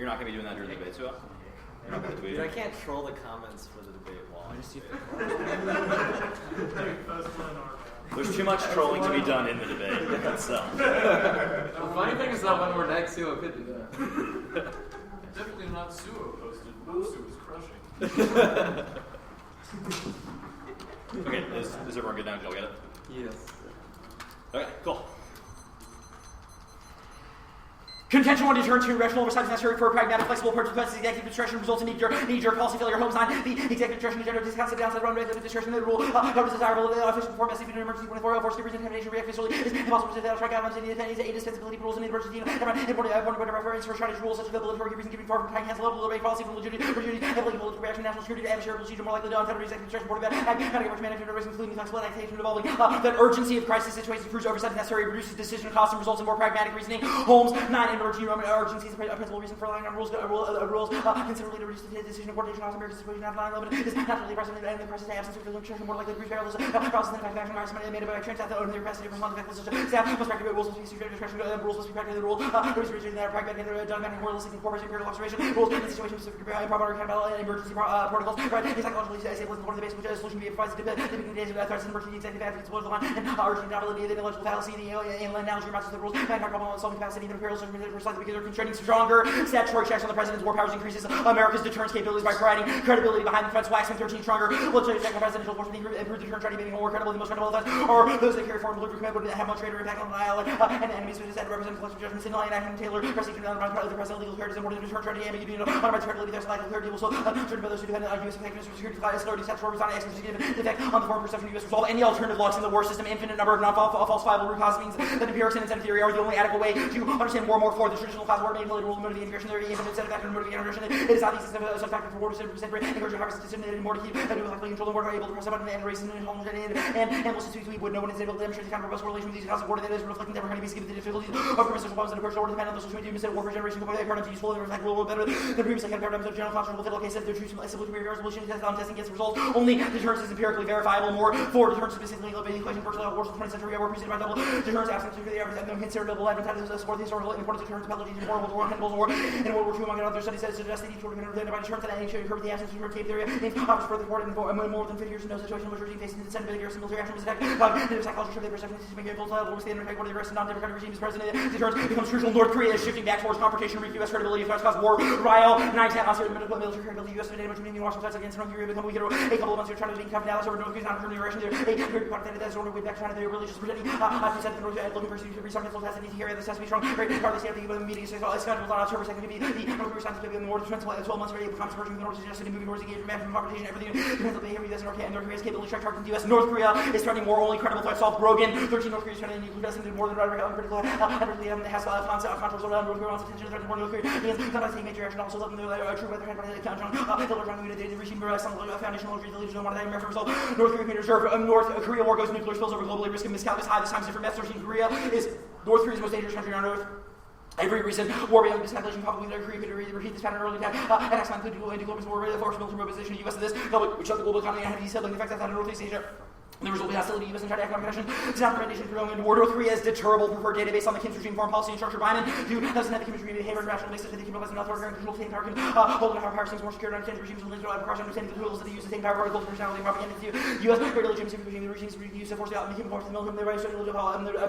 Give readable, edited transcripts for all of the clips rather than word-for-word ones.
You're not going to be doing that during the debate, so you're not going to tweet. I can't troll the comments for the debate wall. There's too much trolling to be done in the debate itself. The funny thing is that when we're next, Suo could do that. Definitely not Suo posted. Suo is crushing. Okay, is everyone good now? Did y'all get it? Yes. Okay, cool. Contention 1, deterrence to rational oversight is necessary for a pragmatic, flexible approach to the executive discretion results in knee-jerk policy failure. Holmes 9, the executive discretion generally discounts the downside runway of the discretion of the rule. However, desirable efficient perform SCP in an emergency 24 force reason intimidation react visually is impossible to strike guidelines in the indispensability rules in the emergency. Important reference for strategy rules such as the military reason giving far from time cancel level debate policy from legitimacy, applicable to reaction national security, adversarial procedure more likely to unfettered executive discretion board of management risk including flexible adaptation involving that urgency of crisis situations proves oversight necessary, reduces decision costs and results in more pragmatic reasoning. Holmes 9, emergency urgency is a principal reason for relying on rules considerably to reduce the decision of coordination costs. American situation after 9/11 is naturally present in the crisis absence of restriction more likely to reach parallels process than action made by trans that only capacity to respond to factors such as staff must practically rules must be discretion rules must be practically the rule researching that pragmatic and dogmatic moralistic incorporating empirical observation rules in situation specific improper accountability and emergency protocols right psychologically stable is one of the basic which is solution to be provides to the days of threats and emergency executive advocates below the line and urgent accountability the illogical fallacy the analogy amounts to the rules and problem solving capacity the imperial circumstances because they're constraining stronger statutory checks on the president's war powers increases America's deterrence capabilities by providing credibility behind the fence, waxing 13 stronger. Legislative check on presidential force improve deterrence, trying to be more credible. The most credible offense are those that carry foreign delivery command would have much greater impact on the ally and enemies who decide to represent collective judgments in line and Taylor, prestige and other the president legal affairs and more than deterrence, trying to ambiguity on my credibility. There's lack of clarity. Also, certain those who depend on U.S. effectiveness for security authority statutory was not access to give effect on the foreign perception of U.S. resolve. Any alternative locks in the war system, infinite number of non-falsifiable root causes means that empirics and incentive theory are the only adequate way to understand war more for the traditional cause war made the rule of motivating integration theory, infinite set of factor and motivating integration. It is not the system of such factor for war to encourage harvest decision more to keep and likely control the war are able to press a button and race and since we would no one is able to demonstrate the kind of robust correlation with these causes of war that is reflecting that we're going to be given the difficulties of permissible problems and approach to war depend on those who do instead of war for generation compared paradigms useful and reflect rule better than previously had paradigms of general constitutional fiddle case that they're true simply to resolution testing gets results only deterrence is empirically verifiable more for deterrence specifically the equation virtually all wars of the 20th century were preceded by double deterrence absent to the average and considerable advantages to support the historical importance of deterrence penalties in World War I and World War in World War II among other studies that suggest that each would have been related by deterrence and any should occur with the absence of deterrence tape theory offers further report in more than 50 years in no situation in which regime facing the Senate garrison military action was attacked cognitive psychology show the perception of systemic impulse level with the internet where the arrest and non-democratic regime is president deterrence becomes crucial. North Korea is shifting back towards confrontation with U.S. credibility threats cause war rile 9/10 on certain military credibility U.S. today between the Washington against North Korea become weaker a couple of months ago China being tough Dallas over North Korea's non-Germany aggression there a very quantitative that is ordered way back China they're really just presenting as we said the North looking for to restart missile tests and need to carry this test to be strong very hardly say the meeting is scheduled on October 2nd to be the North Korea scientists in the war defense 12 months already becomes version of the North suggested moving towards engagement from confrontation everything depends on the behavior of the U.S. and North Korea's capability to strike targets in the U.S. North Korea is threatening more only credible threats solved Brogan 13 North Korea is threatening nuclear testing more than rhetoric uncritical and has controversial North Korea wants attention to threaten more North Korea means sometimes taking major action also letting the true weather hand by the count Hitler trying to the regime some foundational leaders don't want that American result North Korea can reserve North Korea war goes nuclear spills over globally risk of miscalculus high this time's different methods 13 Korea is North Korea's most dangerous country on earth. Every recent war beyond miscalculation probably North Korea could repeat this pattern early attack and next time could go into global war force military mobilization of the U.S. in this which showed the global economy and had disabling effects outside of Northeast Asia. The result of the hostility of U.S. and China economic action does not prevent nations from going into war. North Korea is deterrable preferred data based on the Kim's regime foreign policy and structure Biden who doesn't have the Kim's regime behavior and rational basis that they can realize enough order and control the power can hold enough power things more secure and understand the regimes and legal across understanding the tools that they use the same power articles personality and propaganda to U.S. great legitimacy regime the regimes use to force the Kim force the military their right to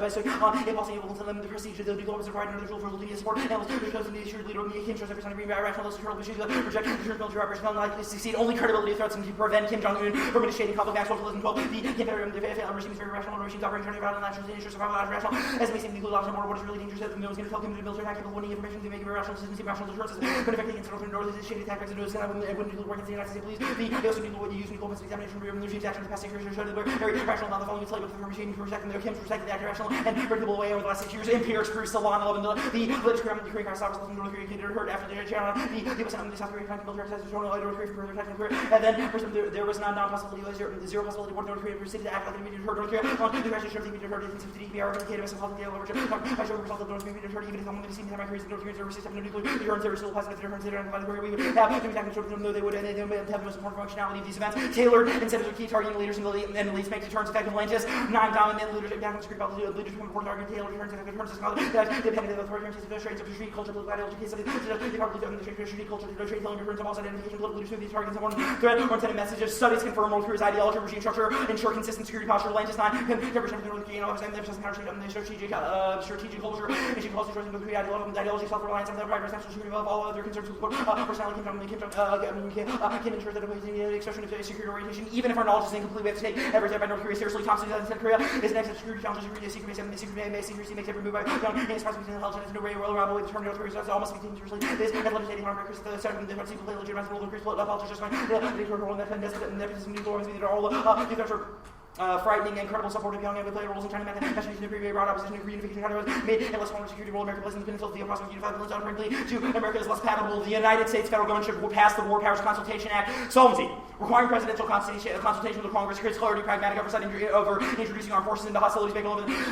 based on impossible able to tell them the prestige of the global providing another tool for media support and which goes in the assured leader of the Kim shows every time to bring back rational control issues project the military operation unlikely to succeed only credibility threats and to prevent Kim Jong-un from initiating conflict back socialism 12 the regime is very rational and regimes operating turning around the national interest of our rational as we seem to include option more what is really dangerous that no one's going to tell him to the military attack capable of winning information to make very rational systems rational deterrences but effectively against the north is shady tactics and it wouldn't do the work against the United States police they also need to use nuclear weapons examination from the regime's actions past 6 years showed that they're very rational not the following enslavement for regime for protecting their Kim's protecting the active rational and predictable way over the last 6 years empirics proves the law and 11 the latest Korean crisis office in North Korea heard after the China the US and the South Korean military exercises North Korea for protecting Korea and then there was non-possibility zero possibility for North Korea city to act like an immediate herd, the question of the immediate herd is the DPR, the KWS, and the leverage. I show result of those immediate herd, even if I'm going to see my careers, the Northwestern system, the nuclear deterrence, there is still positive deterrence, where we would have to attack them, though they would, and they would have the most important functionality of these events. Tailored incentives are key, targeting leaders and elites make deterrence effective. Lantis, 9 dominant leadership, down the street, about leadership, important target, tailored deterrence, effective deterrence, dependent of authoritarian strategy of street culture, political ideology, case studies, the probably of the street culture, the trade telling deterrence, also identification, political leaders, these targets, and one threat, or intended messages. Studies confirm North Korea's ideology, regime structure, ensure consistent security posture. Lantis 9, representative of the Korean office, and emphasizing strategic culture, and she policy choice in North Korea, ideology, self-reliance, and the pride, national security above all other concerns with personality, Kim ensures that opposing the expression of security orientation, even if our knowledge is incomplete, we have to take every step by North Korea seriously. Thompson 2010 Korea is an excellent security challenge, secrecy makes every move by any surprise between intelligence and no way around the way to turn North Korea almost taken seriously. This and legislating harm records the start of the defense play legitimize the role of Korea's politics just fine. The role in that and nuclear arms that are all frightening and incredible support of Pyongyang. We play roles in China, national unity, very broad opposition to reunification, made a less formal security role. America plays in the peninsula, the approximately unified balance, frankly, to America is less palatable. The United States federal government should pass the War Powers Consultation Act. Solvency, requiring presidential consultation with the Congress, creates clarity, pragmatic oversight over introducing armed forces into hostilities.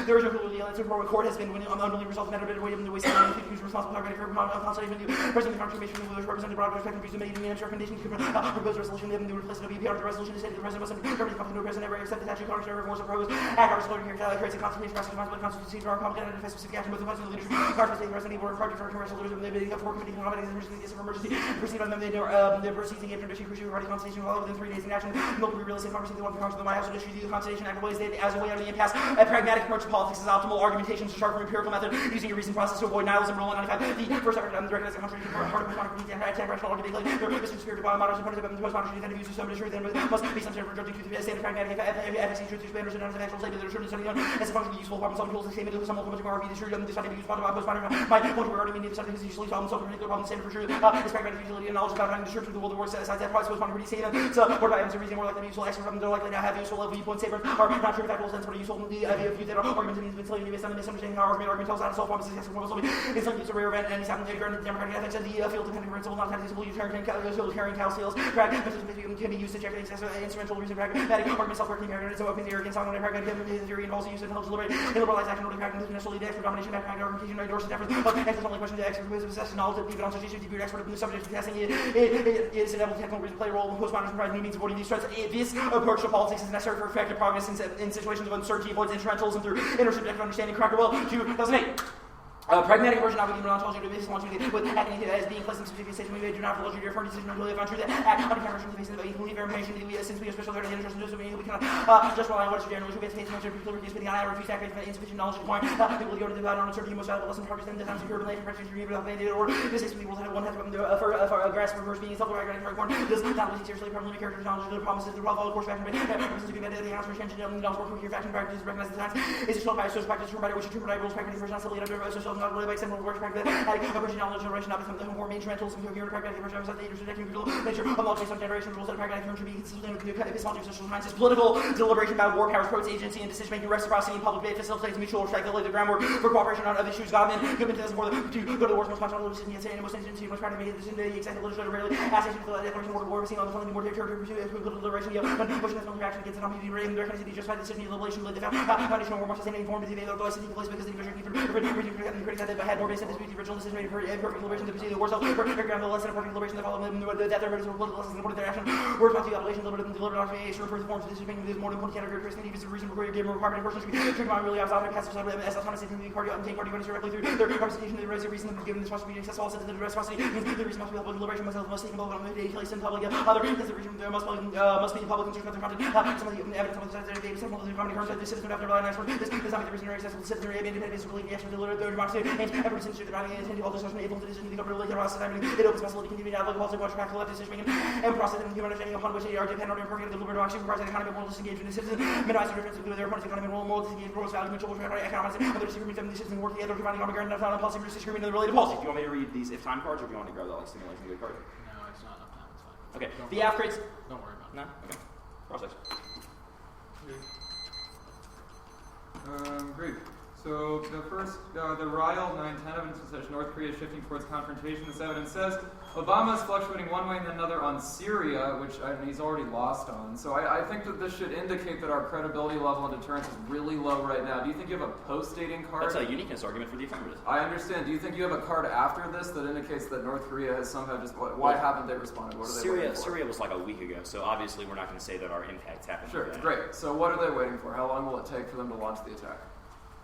There is no clearly the answer for a court has been unwilling result of matter of way of the waste of who's responsible for consultation. President of the Constitution was represented broad perspective, views made in the recommendation to propose resolution. They replace the WPR. The resolution to say the president must the president never accept the statute of Congress never force proposed act or slogan here creates a constitution responsibility constitution for complicated and specific action with the function of leadership. Congress state president board party for commercial leaders of the for committee accommodating the emergency of emergency proceed on them. They proceed to give introduction crucial party constitution all within 3 days in action. Milk will be real estate Congress the one for Congress of the White House will issue the constitution act ways as a way out of the impasse. A pragmatic approach to politics is optimal. Argumentation to sharp from empirical method using a reasoned process to avoid nihilism. Rule 95. The first effort to recognize the contradiction for hard postmodern rational argument. There is spirit of modern supportive of the postmodern defensive views of some truth and must be sensitive for judging truth. Standard pragmatic efficacy truth to standards and actual statement that are certain study as a function of useful problem solving tools. The statement of some ultimate RV the truth decided to use postmodern. My point where already meaning something is usually solving some particular problem standard for truth. This pragmatic utility and knowledge about having the truth of the world of words besides that price postmodern pretty statement. So what about evidence of reason more likely useful extra from they're likely to have useful viewpoint statements are not true factual sense but useful in the idea of view that arguments and means solely based on the misunderstanding how argument tells how to solve problems successful problem solving. It's like it's a rare event and it's happened to the democratic ethics and the field dependent principle not that usable utilitarian cow sales can be used to check the instrumental reason pragmatic argument self-working arrogance so opens the arrogance on the pragmatic theory involves the use of deliberate and liberalized action or pragmatic necessarily the expert domination pragmatic argumentation endorses efforts of experts only question the expert who is possessed knowledge of even on such issues debuted expert in the subject of testing it is inevitable technical reason to play a role in postmodern provides new means of avoiding these threats. This approach to politics is necessary for effective progress in situations of uncertainty, avoids instrumentals and through intersubjective understanding. Crackerwell 2008. Pragmatic version of the ontology to this launch with acting as being placed in specific states we do not have to your firm decision until they found truth act on camera from the basis of equal information since we have special authority and interest in doing we cannot just rely on what is general which we have to face much of people with the eye or refuse act with insufficient knowledge of point people go to the on uncertainty most valuable lesson progress then the times of urban life practice review without made or this is people have one has for a grasp of reverse being self-organic corn does not really seriously problem character knowledge of the promises the of course faction but to be met the answer change and knowledge work with your faction practices recognize the times is a social practice from by which you rules practice version not simply under social not really by simple words pragmatic approaching knowledge generation not from the more instrumentals and coherent pragmatic approach that the intersecting nature of all based on generation rules that pragmatic term should be consistent with the epistemology of social sciences. Political deliberation about war powers promotes agency and decision making reciprocity in public debate facilitates mutual respect that lay the groundwork for cooperation on other issues. Government doesn't more than to go to the war's most responsible decision yet and most agency most proud to make a decision the executive legislature rarely asks to the declaration of war seen on the funding more territory pursue political deliberation when pushing this military action against an omnibus rating their kind of justified decision of liberation led the foundation of war more sustained informed to the other city place because the individual critic that had more based on this original decision made perfect liberation to proceed the war self background the lesson of perfect liberation that followed the death their political lessons and their action words about the obligation deliberate documentation refers to forms of decision making more than one category of the reason for greater given requirement of persons treated on really outside of passive as autonomous in the party and take party runs directly through their representation of the reason that given this must be accessible also the reciprocity means the reason must be public liberation must take involved on the place in public other is the reason there must be public concern about the content some of the evidence on the side that they some of the common terms that the citizen have to rely on expert this is not the reason accessible to citizenry independent is really the action of the democracy and every citizen should be intended all discussion able to decision the government really process it opens possibility to continue to have also much practical decision making and process and human understanding upon which they are dependent on imperfect the liberal action requires an economy moral disengagement in the citizen minimize the difference between their opponents economy moral disengagement gross value mutual economics other disagreements and the citizen work together to find a common ground and found a policy for disagreement in the related policy. Do you want me to read these if time cards or do you want to grab that like stimulation good card? No, it's not enough time. It's fine. Okay. The F grades. Don't worry about it. No. Okay. Process. Great. So the first, the Ryle 910 evidence says North Korea is shifting towards confrontation. This evidence says Obama is fluctuating one way and another on Syria, which he's already lost on. So I think that this should indicate that our credibility level and deterrence is really low right now. Do you think you have a post-dating card? That's a uniqueness argument for the affirmative. I understand. Do you think you have a card after this that indicates that North Korea has somehow just... Why haven't they responded? What are they waiting for? Syria was like a week ago, so obviously we're not going to say that our impact's happened. Sure, great. So what are they waiting for? How long will it take for them to launch the attack?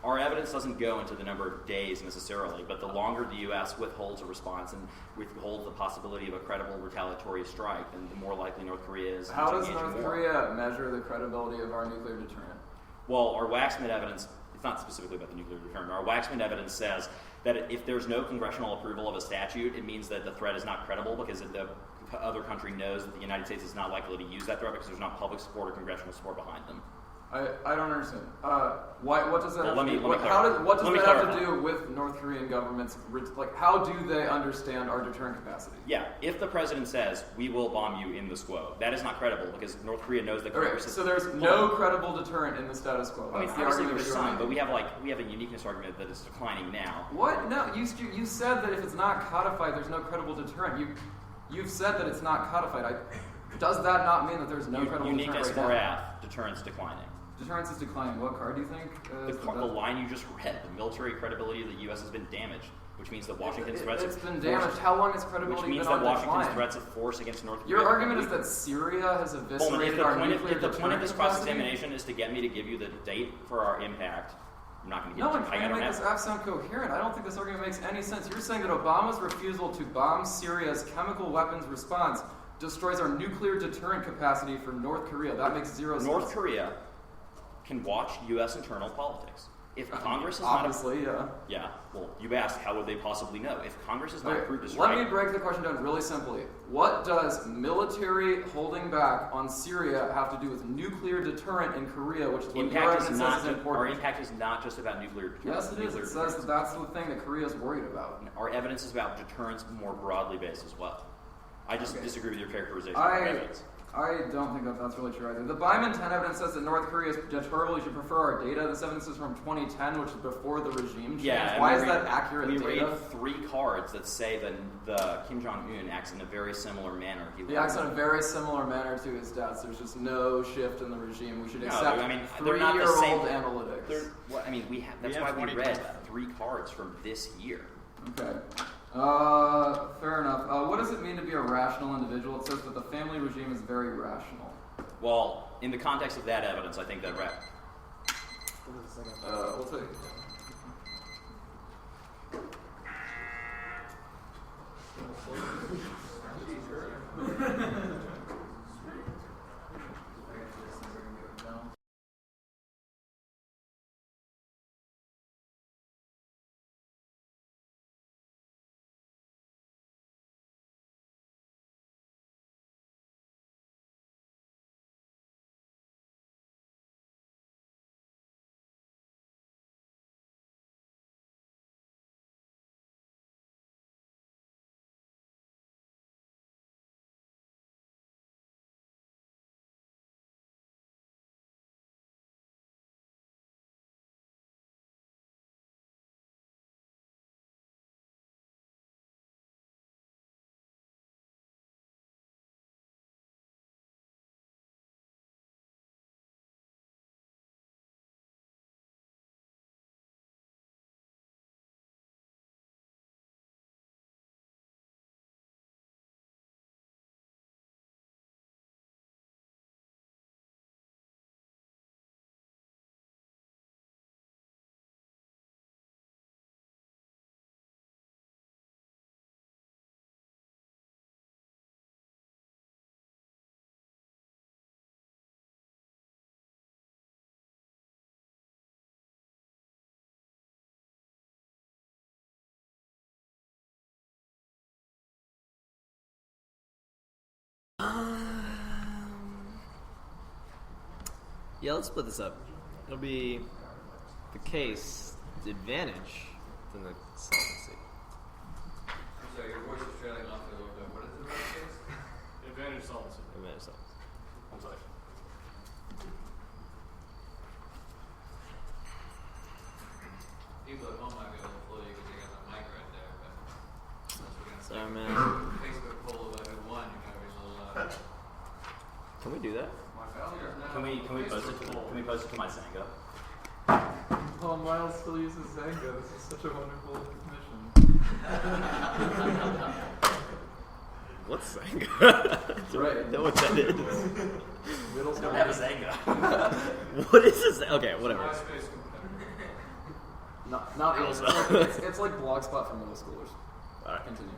Our evidence doesn't go into the number of days necessarily, but the longer the U.S. withholds a response and withholds the possibility of a credible retaliatory strike, then the more likely North Korea is. How does North Korea measure the credibility of our nuclear deterrent? Well, our Waxman evidence, it's not specifically about the nuclear deterrent, our Waxman evidence says that if there's no congressional approval of a statute, it means that the threat is not credible because the other country knows that the United States is not likely to use that threat because there's not public support or congressional support behind them. I don't understand. What does that? Well, what does that have to do with North Korean governments? Like, how do they understand our deterrent capacity? Yeah, if the president says we will bomb you in the quo, that is not credible because North Korea knows that. Okay, so there's no credible deterrent in the status quo. I mean, obviously there's some, but we have a uniqueness argument that is declining now. What? No, you said that if it's not codified, there's no credible deterrent. You've said that it's not codified. Does that not mean that there's no credible uniqueness deterrent right now? Deterrence declining. Deterrence is declining. What card do you think? The line you just read. The military credibility of the U.S. has been damaged, which means that Washington's threats. It's been damaged. How long has credibility been on decline? Which means that Washington's threats of force against North Korea. Your argument is that Syria has eviscerated our nuclear deterrent. If the point of this cross-examination is to get me to give you the date for our impact, I'm not going to give No, it I'm to trying to make this app sound coherent. I don't think this argument makes any sense. You're saying that Obama's refusal to bomb Syria's chemical weapons response destroys our nuclear deterrent capacity for North Korea. That makes zero sense. North Korea can watch U.S. internal politics. If Congress is obviously, yeah. Well, you asked, how would they possibly know? If Congress is not approved to strike... Let me break the question down really simply. What does military holding back on Syria have to do with nuclear deterrent in Korea, which is what your evidence says is important? Our impact is not just about nuclear deterrence. Yes, it is. It says that that's the thing that Korea is worried about. Our evidence is about deterrence more broadly based as well. I just disagree with your characterization of our evidence. I don't think that that's really true either. The Byman 10 evidence says that North Korea is deterrable. You should prefer our data. This evidence is from 2010, which is before the regime change. Yeah, why is that accurate data? We read 3 cards that say that the Kim Jong-un acts in a very similar manner. He acts in a very similar manner to his dad. So there's just no shift in the regime. We should accept 3-year-old analytics. That's why we read 3 cards from this year. Okay. Fair enough. What does it mean to be a rational individual? It says that the family regime is very rational. Well, in the context of that evidence, I think that we'll take it. Yeah, let's split this up. It'll be the case, the advantage, then the solvency. I'm sorry, your voice is trailing off a little bit. What is the right case? Advantage solvency. Advantage solvency. I'm sorry. Sorry, man. Facebook poll about who won. You gotta be a little. Can we do that? Can we post it? Can we post it to my Zanga? Oh, Miles still uses Zanga. This is such a wonderful mission. What's Zanga? Right. I know what that is. Middle I school. don't have a Zanga. What is this? Okay, whatever. MySpace competitor. Not it's like Blogspot for middle schoolers. Alright. Continue.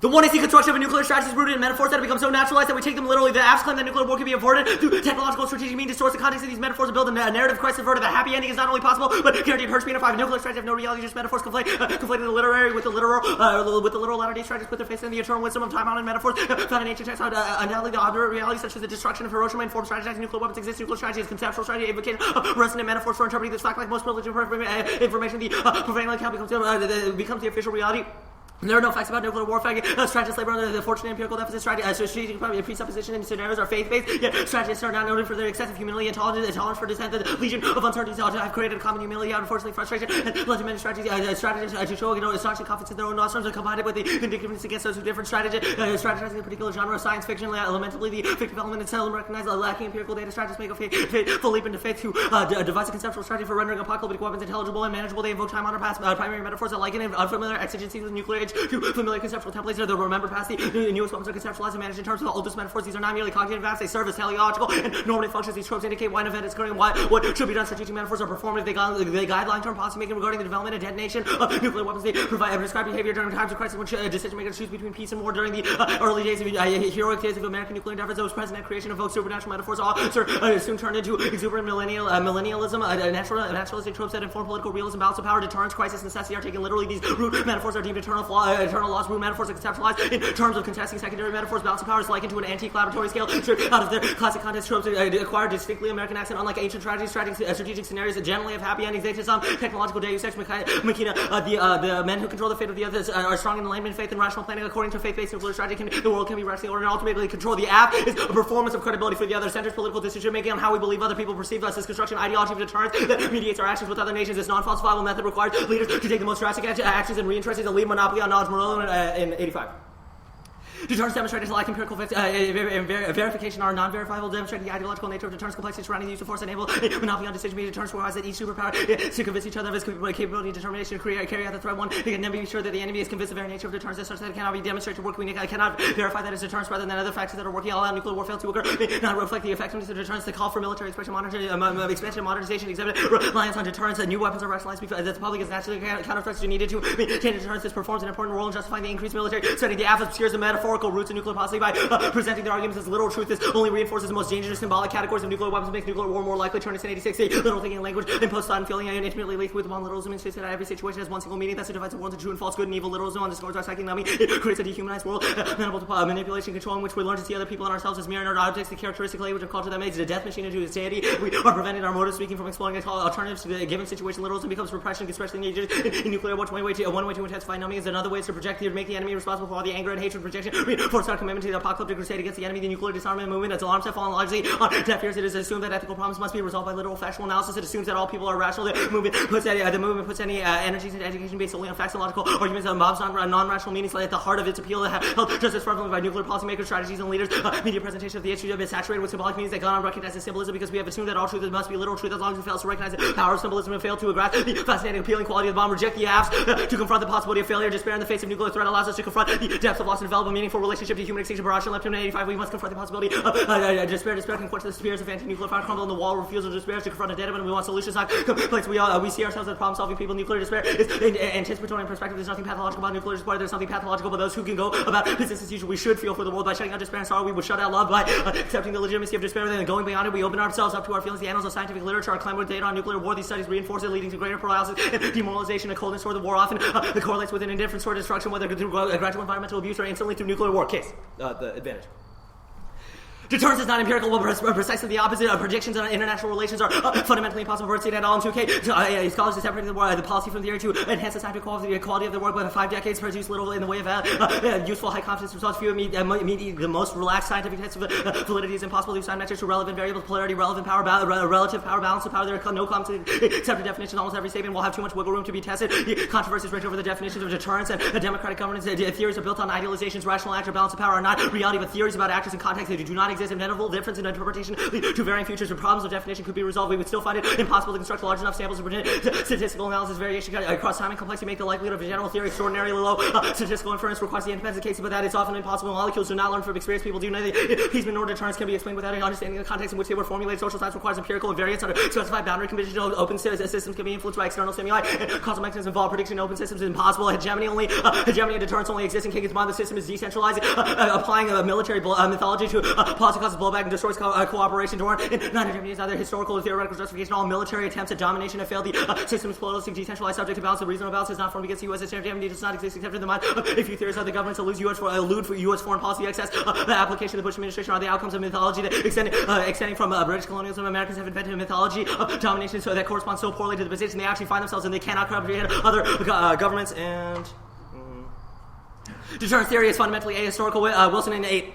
The 1AC construction of a nuclear strategy is rooted in metaphors that have become so naturalized that we take them literally. The apps claim that nuclear war can be avoided through technological strategic means distorts the context of these metaphors and build a narrative crisis averted. The happy ending is not only possible, but guaranteed. Hurts being a nuclear strategy have no reality, just metaphors conflating the literary with the literal latter-day strategies put their face in the eternal wisdom of time-honored metaphors found in ancient texts. Undoubtedly, the obdurate reality such as the destruction of Hiroshima informed strategizing nuclear weapons exists. Nuclear strategy is conceptual strategy, advocating resonant metaphors for interpreting this fact. Like most privileged information, the prevailing account becomes the official reality. There are no facts about nuclear warfare. Strategists labor under the fortunate empirical deficit. Strategic presupposition and scenarios are faith-based. Yet strategists are not noted for their excessive humility and tolerance for dissent. The legion of uncertainties have created a common humility, unfortunately frustration, and led to many strategies to show astonishing confidence in their own nostrums, and combined with the vindictiveness against those who different strategizing a particular genre of science fiction. Lamentably, the fictive element is seldom recognized. Lacking empirical data, strategists make a full leap into faith to devise a conceptual strategy for rendering apocalyptic weapons intelligible and manageable. They invoke time-honored primary metaphors that liken unfamiliar exigencies with nuclear age to familiar conceptual templates that are remembered past the newest weapons are conceptualized and managed in terms of the oldest metaphors. These are not merely cognitive advances, they serve as teleological and normative functions. These tropes indicate why an event is occurring and what should be done. Strategic metaphors are performative. They guide long-term policy making regarding the development and detonation of nuclear weapons. They provide prescribed behavior during times of crisis, which decision makers choose between peace and war. During the early days of heroic days of American nuclear endeavors, those present at creation evoked supernatural metaphors. All soon turned into exuberant millennialism. Naturalistic tropes that inform political realism, balance of power, deterrence, crisis, necessity are taken literally. These root metaphors are deemed eternal laws. Root metaphors are conceptualized in terms of contesting secondary metaphors. Balance of power is likened to an antique laboratory scale. Out of their classic context, tropes acquire distinctly American accent. Unlike ancient tragedies, strategic scenarios that generally have happy endings. They to some technological deus ex machina. The men who control the fate of the others are strong in enlightenment, faith, and rational planning. According to faith-based nuclear strategy, the world can be rationally ordered and ultimately controlled. The app is a performance of credibility for the other. Centers political decision making on how we believe other people perceive us. This construction ideology of deterrence that mediates our actions with other nations. This non-falsifiable method requires leaders to take the most drastic actions and reinterest a lead monopoly on knowledge. Morello in 85. Deterrence demonstrated lack empirical verification are non-verifiable, demonstrating the ideological nature of deterrence, complexity surrounding the use of force, enable monopoly on decision-making deterrence, whereas that each superpower to convince each other of its capability and determination to carry out the threat. One, they can never be sure that the enemy is convinced of the very nature of deterrence as such that it cannot be demonstrated to work. We cannot verify that it's deterrence rather than other factors that are working all out. Nuclear war failed to occur. They not reflect the effectiveness of deterrence. The call for military expansion and modernization exhibit reliance on deterrence. New weapons are rationalized because the public is naturally counter-threats are needed to maintain deterrence. This performs an important role in justifying the increased military spending. The app obscures the metaphorical roots of nuclear policy by presenting their arguments as literal truth. This only reinforces the most dangerous symbolic categories of nuclear weapons, makes nuclear war more likely. Turn 86, literal thinking language, impose thought and feeling, and intimately linked with upon literalism, insists that every situation has one single meaning. Thus it divides the world into true and false, good and evil. Literalism underscores our psychic numbing. It creates a dehumanized world, amenable to manipulation and control, in which we learn to see other people and ourselves as mere inert objects. The characteristic language of culture that makes it a death machine into its deity. We are preventing our motives speaking from exploring alternatives to the given situation. Literalism becomes repression, especially engaged in nuclear. One way to intensify numbing is another way is to project to make the enemy responsible for all the anger and hatred projection. Reinforce our commitment to the apocalyptic crusade against the enemy. The nuclear disarmament movement, as alarms have fallen largely on deaf ears. It is assumed that ethical problems must be resolved by literal factual analysis. It assumes that all people are rational. The movement puts any energies into education based solely on facts and logical arguments and mobs non-rational meanings. At the heart of its appeal held just as prevalent by nuclear policymakers, strategies, and leaders. Media presentation of the issue have been saturated with symbolic meanings that gone unrecognized as symbolism because we have assumed that all truth must be literal truth. As long as we fail to recognize the power of symbolism and fail to grasp the fascinating, appealing quality of the bomb, reject the apps to confront the possibility of failure. Despair in the face of nuclear threat allows us to confront the depths of lost and develop a meaningful relationship to human extinction. Barrage left in 85. We must confront the possibility of despair. Despair can quench the spears of anti-nuclear fire crumble on the wall. Refusal to despair to confront a dead end. We want solutions, not complaints. We see ourselves as problem-solving people. Nuclear despair is anticipatory in perspective. There's nothing pathological about nuclear despair. There's nothing pathological about those who can go about business as usual. We should feel for the world by shutting out despair and sorrow. We would shut out love by accepting the legitimacy of despair. Rather than going beyond it, we open ourselves up to our feelings. The annals of scientific literature are clamored with data on nuclear war. These studies reinforce it, leading to greater paralysis and demoralization and coldness toward the war. Often correlates with an indifference toward destruction, whether through gradual environmental abuse or instantly through nuclear war. Case the advantage. Deterrence is not empirical, but precisely the opposite. Predictions on international relations are fundamentally impossible for it to at all in 2K. Scholars to separate the policy from theory to enhance the scientific quality of their work, but 5 decades produce little in the way of useful high-confidence results. Few meet the most relaxed scientific tests of validity is impossible to assign metrics to relevant variables, polarity, relative power, relative power, balance of power. There are no common accepted definitions. Almost every statement will have too much wiggle room to be tested. Controversies range over the definitions of deterrence and democratic governance. Theories are built on idealizations. Rational act or balance of power are not reality, but theories about actors and context that do not exist. Inevitable difference in interpretation to varying futures where problems of definition could be resolved. We would still find it impossible to construct large enough samples to predict statistical analysis variation across time and complexity make the likelihood of a general theory extraordinarily low. Statistical inference requires the independence of cases, but that it's often impossible. Molecules do not learn from experience. People do nothing. Peaceman nor deterrence can be explained without understanding the context in which they were formulated. Social science requires empirical invariance under specified boundary conditions. Open systems can be influenced by external stimuli. Causal mechanisms involve prediction in open systems is impossible. Hegemony and deterrence only exist in cases beyond the system is decentralized. Applying a military mythology to policy causes blowback and destroys cooperation. Non-hegemony is neither historical or theoretical justification. All military attempts at domination have failed. The system is pluralistic, decentralized, subject to balance. The reasonable balance is not formed against the U.S. Hegemony does not exist except in the mind of a few theories of the governments elude U.S. foreign policy excess. The application of the Bush administration are the outcomes of mythology that extending from British colonialism. Americans have invented a mythology of domination so that corresponds so poorly to the position they actually find themselves in. They cannot comprehend other governments and. Deterrence theory is fundamentally ahistorical. Wilson in 8.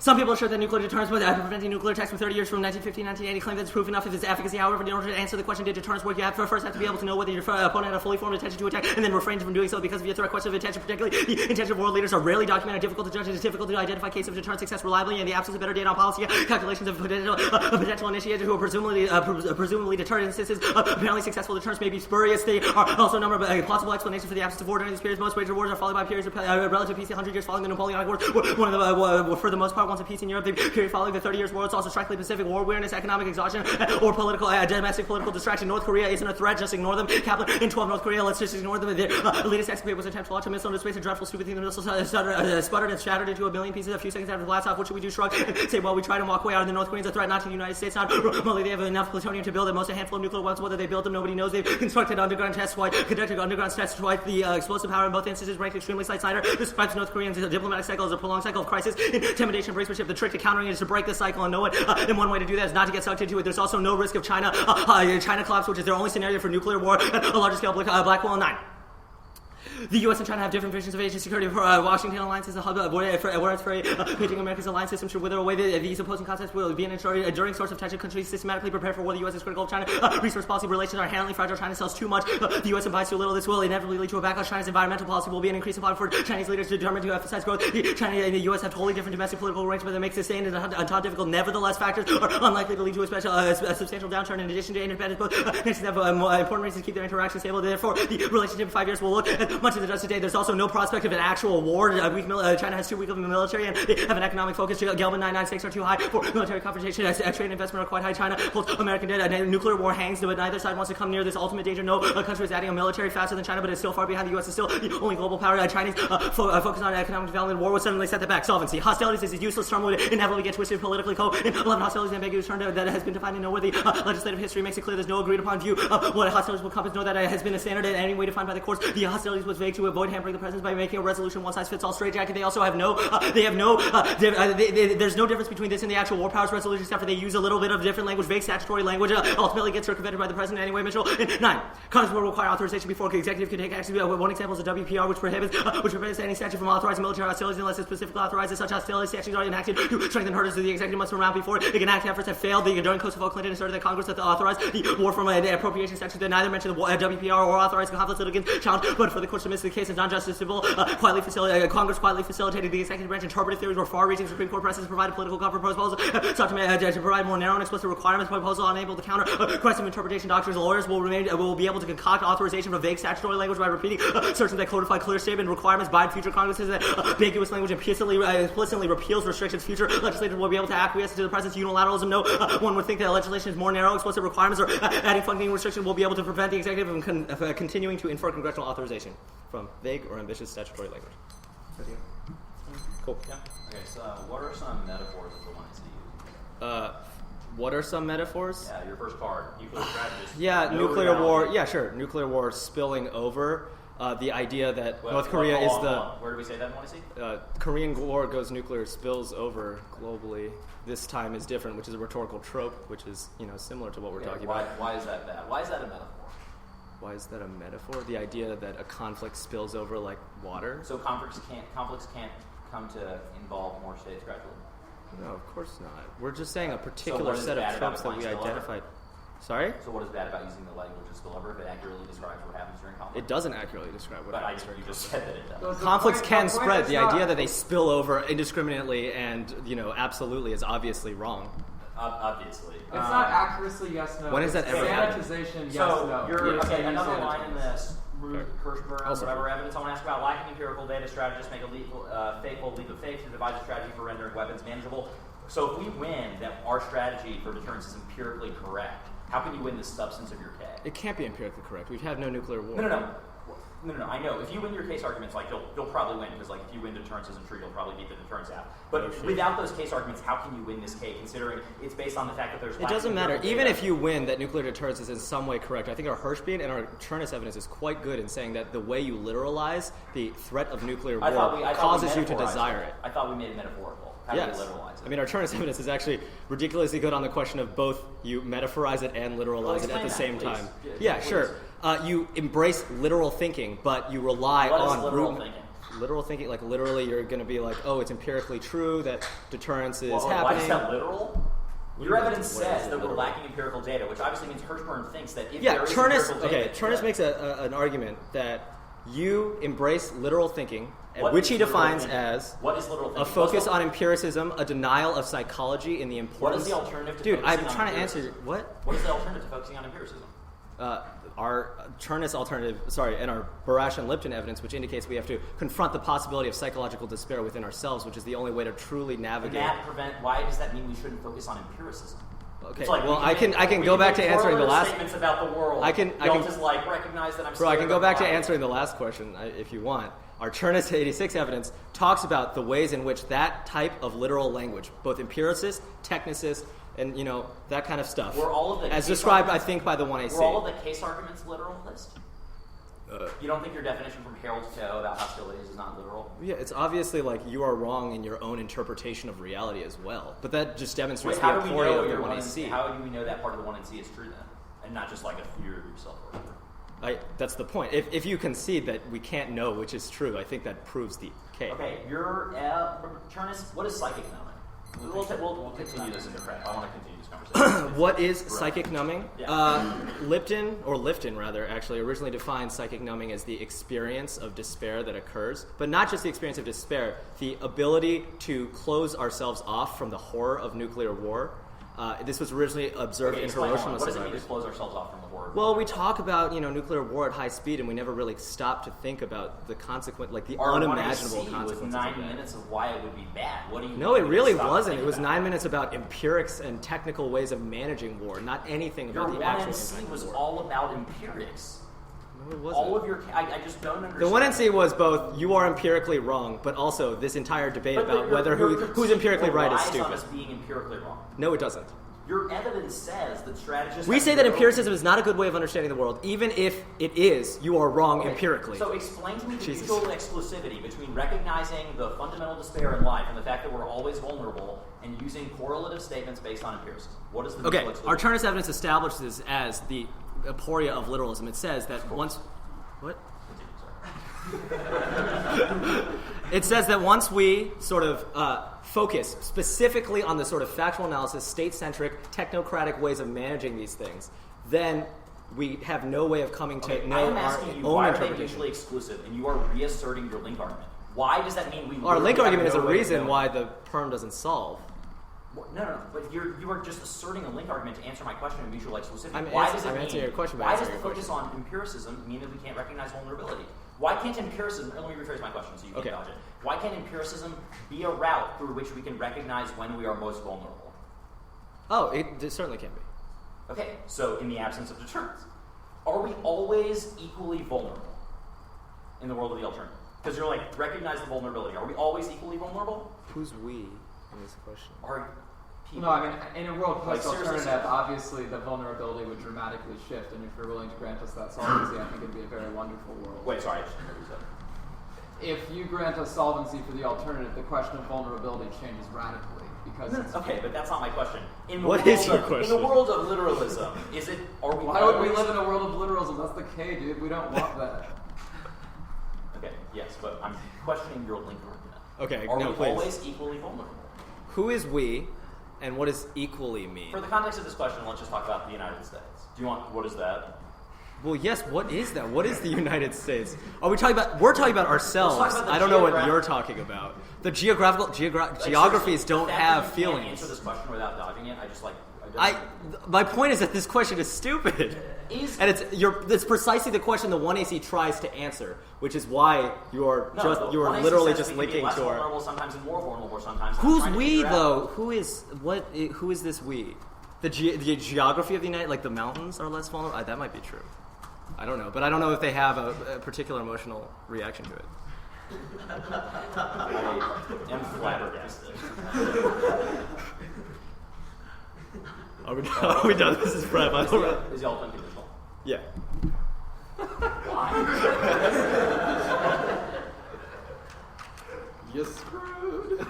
Some people assure that nuclear deterrence was preventing nuclear attacks for 30 years from 1950 to 1980 claim that it's proof enough of its efficacy. However, in order to answer the question, did deterrence work, you first have to be able to know whether your opponent had a fully formed intention to attack and then refrain from doing so because of your threat. Question of intention, particularly the intention of world leaders, are rarely documented, difficult to judge. It is difficult to identify cases of deterrence success reliably in the absence of better data on policy calculations of potential initiators who are presumably deterred instances. Apparently successful deterrence may be spurious. They are also a number of plausible explanations for the absence of war during these periods. Most major wars are followed by periods of relative peace. 100 years following the Napoleonic Wars, one of the for the most part, once of peace in Europe. The period following the 30 Years' War, it's also strikingly Pacific War awareness, economic exhaustion, or domestic political distraction. North Korea isn't a threat, just ignore them. Kaplan in 12 North Korea, let's just ignore them. The elitist escapade was an attempt to launch a missile into space, a dreadful, stupid thing. The missile sputtered and shattered into a billion pieces a few seconds after the blast off. What should we do? Shrug and say, well, we tried and walk away. Are the North Koreans a threat not to the United States? Not remotely. They have enough plutonium to build at most a handful of nuclear weapons. Whether they built them, nobody knows. They've conducted underground tests twice. The explosive power in both instances ranked extremely slight. Snyder describes North Koreans' diplomatic cycle as a prolonged cycle of crisis, intimidation, brinksmanship. The trick to countering it is to break the cycle and know it. And one way to do that is not to get sucked into it. There's also no risk of China collapse, which is their only scenario for nuclear war at a larger scale. Black hole in 9. The U.S. and China have different visions of Asian security. Washington alliance is a hub where it's for pitching America's alliance system should wither away. These opposing concepts will be an enduring source of tension. Countries systematically prepare for war. The U.S. is critical of China. Resource policy relations are inherently fragile. China sells too much. The U.S. buys too little. This will inevitably lead to a backlash. China's environmental policy will be an increasing problem for Chinese leaders determined to emphasize growth. China and the U.S. have totally different domestic political arrangements that make sustained and difficult. Nevertheless, factors are unlikely to lead to a substantial downturn. In addition to independence, both nations have important reasons to keep their interaction stable. Therefore, the relationship in 5 years will look much as it does today. There's also no prospect of an actual war. China has too weak of a military and they have an economic focus. Gelman 99 stakes are too high for military confrontation. Trade and investment are quite high. China holds American debt. Nuclear war hangs, but neither side wants to come near this ultimate danger. No country is adding a military faster than China, but it's still far behind. The U.S. is still the only global power. Chinese focus on economic development. War would suddenly set that back. Solvency. Hostilities is a useless term would inevitably get twisted politically. In 11 hostilities, an ambiguous term that has been defined in nowhere. The legislative history makes it clear there's no agreed upon view of what hostilities will compass. Know that has been a standard in any way defined by the courts. The hostilities was vague to avoid hampering the president by making a resolution one size fits all straitjacket. They also have there's no difference between this and the actual war powers resolution except for they use a little bit of different language, vague statutory language, ultimately gets circumvented by the president anyway. Mitchell. 9. Congress will require authorization before the executive can take action. One example is the WPR, which prohibits any statute from authorizing military hostilities unless it specifically authorizes such hostilities. Statutes are enacted to strengthen hurdles that the executive must surmount before it can act. Efforts have failed. During Kosovo, Clinton asserted that Congress had authorized the war from an appropriation statute that neither mentioned the WPR or authorized conflict litigants challenge, but for the courts to miss the case as non-justiciable, Congress quietly facilitated the executive branch. Interpretive theories were far-reaching. Supreme Court precedents provided political cover proposals sought to provide more narrow and explicit requirements. Proposal unable to counter questions of interpretation. Doctors and lawyers will be able to concoct authorization for vague statutory language by repeating assertions that codify clear statement requirements by future Congresses. That ambiguous language implicitly repeals restrictions. Future legislators will be able to acquiesce to the president's unilateralism. No one would think that legislation is more narrow. Explicit requirements or adding funding restrictions will be able to prevent the executive from continuing to infer congressional authorization from vague or ambitious statutory language. Cool. Yeah. Okay, so what are some metaphors of the ones to use? What are some metaphors? Yeah, your first card, nuclear strategist. Yeah, nuclear war. Yeah, sure. Nuclear war spilling over. The idea that Well, North Korea is the Where do we say that in 1AC? Korean War goes nuclear, spills over globally. This time is different, which is a rhetorical trope, which is similar to what we're talking about. Why is that bad? Why is that a metaphor? Why is that a metaphor? The idea that a conflict spills over like water? So conflicts can't come to involve more states gradually? No, of course not. We're just saying a what particular is set bad of about tropes that we applying spillover? identified. Sorry? So what is bad about using the language of spillover if it accurately describes what happens during conflict? It doesn't accurately describe what But happens during you just said that it does. conflicts can spread. The idea that they they spill over indiscriminately and absolutely is obviously wrong. Obviously. It's not accuracy, yes, no. When has that ever happened? Sanitization, yes, So no. you're Yes. okay. Another Sanitize. line in this Kirschberg, Also. whatever evidence I want to ask about lacking empirical data. Strategists make a fateful leap of faith to devise a strategy for rendering weapons manageable. So if we win that our strategy for deterrence is empirically correct, how can you win the substance of your case? It can't be empirically correct. We've had no nuclear war. No. I know. If you win your case arguments, you'll probably win because if you win deterrence isn't true, you'll probably beat the deterrence out. But without those case arguments, how can you win this case? Considering it's based on the fact that there's It doesn't matter. empirical Even data. if you win that nuclear deterrence is in some way correct, I think our Hirschbein and our Chernus evidence is quite good in saying that the way you literalize the threat of nuclear I war thought we causes you to metaphorized desire it. I thought we made it metaphorical. How Yes. do we literalize it? I mean, our Chernus evidence is actually ridiculously good on the question of both you metaphorize it and literalize it at explain the that, same please. time. Yeah, Yeah, please. sure. You embrace literal thinking, but you rely What is on literal root- thinking? Literal thinking, like literally, you're going to be like, oh, it's empirically true that deterrence is Why happening. is that literal? Your evidence What says is that we're literal? lacking empirical data, which obviously means Hirschberg thinks that if Yeah, there is Chernus. empirical data, Okay, Chernus makes an argument that you embrace literal thinking, What which is he literal defines thinking? as What is literal thinking? a focus What's the- on empiricism, a denial of psychology in the importance. the alternative to Dude, focusing I'm on trying to answer. empiricism? What? What is the alternative to focusing on empiricism? Our Chernus alternative, and our Barash and Lipton evidence, which indicates we have to confront the possibility of psychological despair within ourselves, which is the only way to truly And navigate. why does that mean we shouldn't focus on empiricism? Okay, It's like well, we I can make go back to correlative answering the last. statements about the world. I can just recognize that I'm. Bro, I can scared go of back to fire. answering the last question if you want. Our Chernus 86 evidence talks about the ways in which that type of literal language, both empiricist, technicist, and that kind of stuff, Were all of the as case described, I arguments- think, by the 1AC. Were all of the case arguments literalist? You don't think your definition from Harold Coe about hostilities is not literal? Yeah, it's obviously like you are wrong in your own interpretation of reality as well. But that just demonstrates Wait, the how do we aporia know of the your 1AC. How do we know that part of the 1AC is true then, and not just like a theory of yourself? Or whatever? That's the point. If you concede that we can't know which is true, I think that proves the case. Okay, your Chernus, what is psychic numbing? We'll continue this in the prep. I want to continue this conversation. What is psychic numbing? Yeah. Lipton actually originally defined psychic numbing as the experience of despair that occurs, but not just the experience of despair, the ability to close ourselves off from the horror of nuclear war. This was originally observed in Explain Hiroshima what does it mean survivors. to close ourselves off from the horror? Well, we talk about nuclear war at high speed, and we never really stop to think about the consequence, like the Our unimaginable 1AC consequences. was of 9 that. minutes of why it would be bad. What do you? No, want it me to really stop wasn't. thinking It was about? 9 minutes about empirics and technical ways of managing war, not anything Your about the actual 1NC impact was of war. all about empirics. No, it wasn't. All of your, I just don't understand. The 1NC was both you are empirically wrong, but also this entire debate But about your whether critique who's empirically right is relies on stupid. us being empirically wrong. No, it doesn't. Your evidence says that strategists. We have say that no- empiricism is not a good way of understanding the world. Even if it is, you are wrong Okay, empirically. So explain to me the Jesus. mutual exclusivity between recognizing the fundamental despair in life and the fact that we're always vulnerable and using correlative statements based on empiricism. What is the Okay, mutual exclusivity? our Chernus evidence establishes as the aporia of literalism. It says that once... What? It says that once we sort of focus specifically on the sort of factual analysis, state-centric, technocratic ways of managing these things, then we have no way of coming to Okay, I know am our asking you, own why are they interpretation. mutually exclusive? And you are reasserting your link argument. Why does that mean we? Our link literally argument is have a no way of reason knowing? why the perm doesn't solve. No. But you are just asserting a link argument to answer my question of mutual exclusivity. I'm Why ans- does it I'm mean? answering your question by Why does answering the your focus question. on empiricism mean that we can't recognize vulnerability? Why can't empiricism? Let me rephrase my question so you can Okay. acknowledge it. Why can't empiricism be a route through which we can recognize when we are most vulnerable? Oh, it certainly can be. Okay, so in the absence of deterrence, are we always equally vulnerable in the world of the alternative? Because you're like, recognize the vulnerability. Are we always equally vulnerable? Who's we in this question? Are people. No, I mean, in a world Like, post-alternative, seriously, obviously the vulnerability would dramatically shift, and if you're willing to grant us that solvency, I think it'd be a very wonderful world. Wait, sorry, I just didn't hear what you said. If you grant us solvency for the alternative, the question of vulnerability changes radically, because it's... Okay, but that's not my question. In the What world is your of, question? In the world of literalism, are we Why would we always- live in a world of literalism? That's the K, dude. We don't want that. Okay, yes, but I'm questioning your link argument. Okay, Are no, we please. always equally vulnerable? Who is we, and what does equally mean? For the context of this question, let's just talk about the United States. Do you want, what is that? Well, yes, what is that? What is the United States? Are we talking about, we're talking about ourselves. Let's talk about the I don't know what geograph- you're talking about. The geographical, Like, geographies seriously, don't the fact have that you can't feelings. answer this question without dodging it, I My point is that this question is stupid. And it's precisely the question the 1AC tries to answer, which is why you're literally just linking to our... vulnerable sometimes and more vulnerable sometimes. Who's we, though? Who is this we? The geography of the United, like the mountains are less vulnerable? That might be true. I don't know. But I don't know if they have a particular emotional reaction to it. I am flabbergasted. Are we done? This is prep. I don't know. Is the ultimate conditional? Yeah. Why? You're screwed.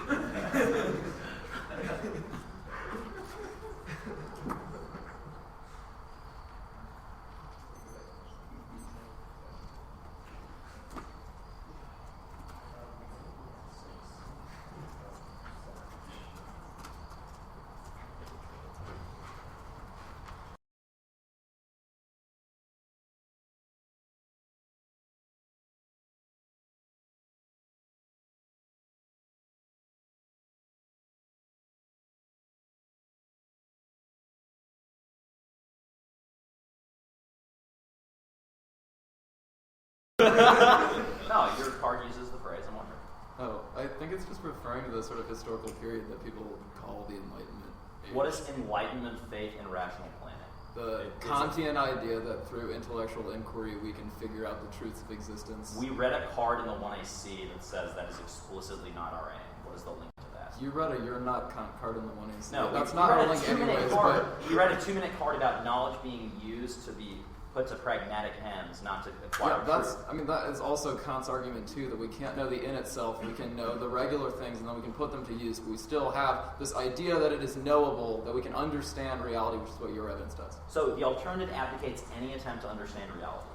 No, your card uses the phrase. I'm wondering. Oh, I think it's just referring to the sort of historical period that people call the Enlightenment age. What is enlightenment, faith, and rational planning? The Kantian idea that through intellectual inquiry we can figure out the truths of existence. We read a card in the 1AC that says that is explicitly not our aim. What is the link to that? You read a "you're not" card in the 1AC. No, that's we not read our a link 2-minute anyways, card. but... We read a 2-minute card about knowledge being used to be put to pragmatic ends, not to acquire truth. That is also Kant's argument too, that we can't know the in itself, we can know the regular things and then we can put them to use, but we still have this idea that it is knowable, that we can understand reality, which is what your evidence does. So the alternative advocates any attempt to understand reality.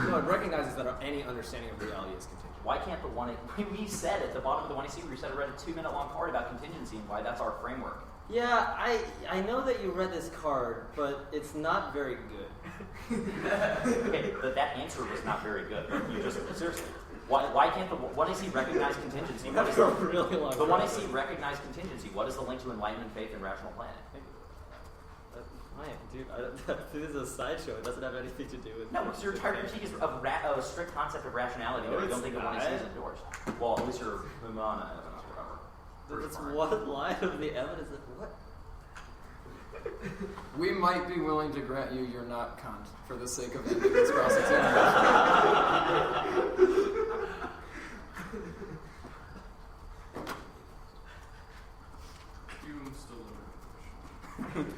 No, it recognizes that any understanding of reality is contingent. Why can't the one... We said at the bottom of the 1AC, we said I read a 2-minute long card about contingency and why that's our framework. Yeah, I know that you read this card, but it's not very good. Okay, but that answer was not very good. You just... Seriously. Why can't the 1AC recognize contingency? What is the really long 1AC recognize contingency? What is the link to enlightenment, faith, and rational planning? Dude, this is a sideshow. It doesn't have anything to do with... No, because your entire critique is of a strict concept of rationality that I don't think the 1AC is endorsed. Well, at least your Mumana evidence or whatever. It's one line of the evidence. What? We might be willing to grant you're not Kant for the sake of ending this cross-examination. Hume still in.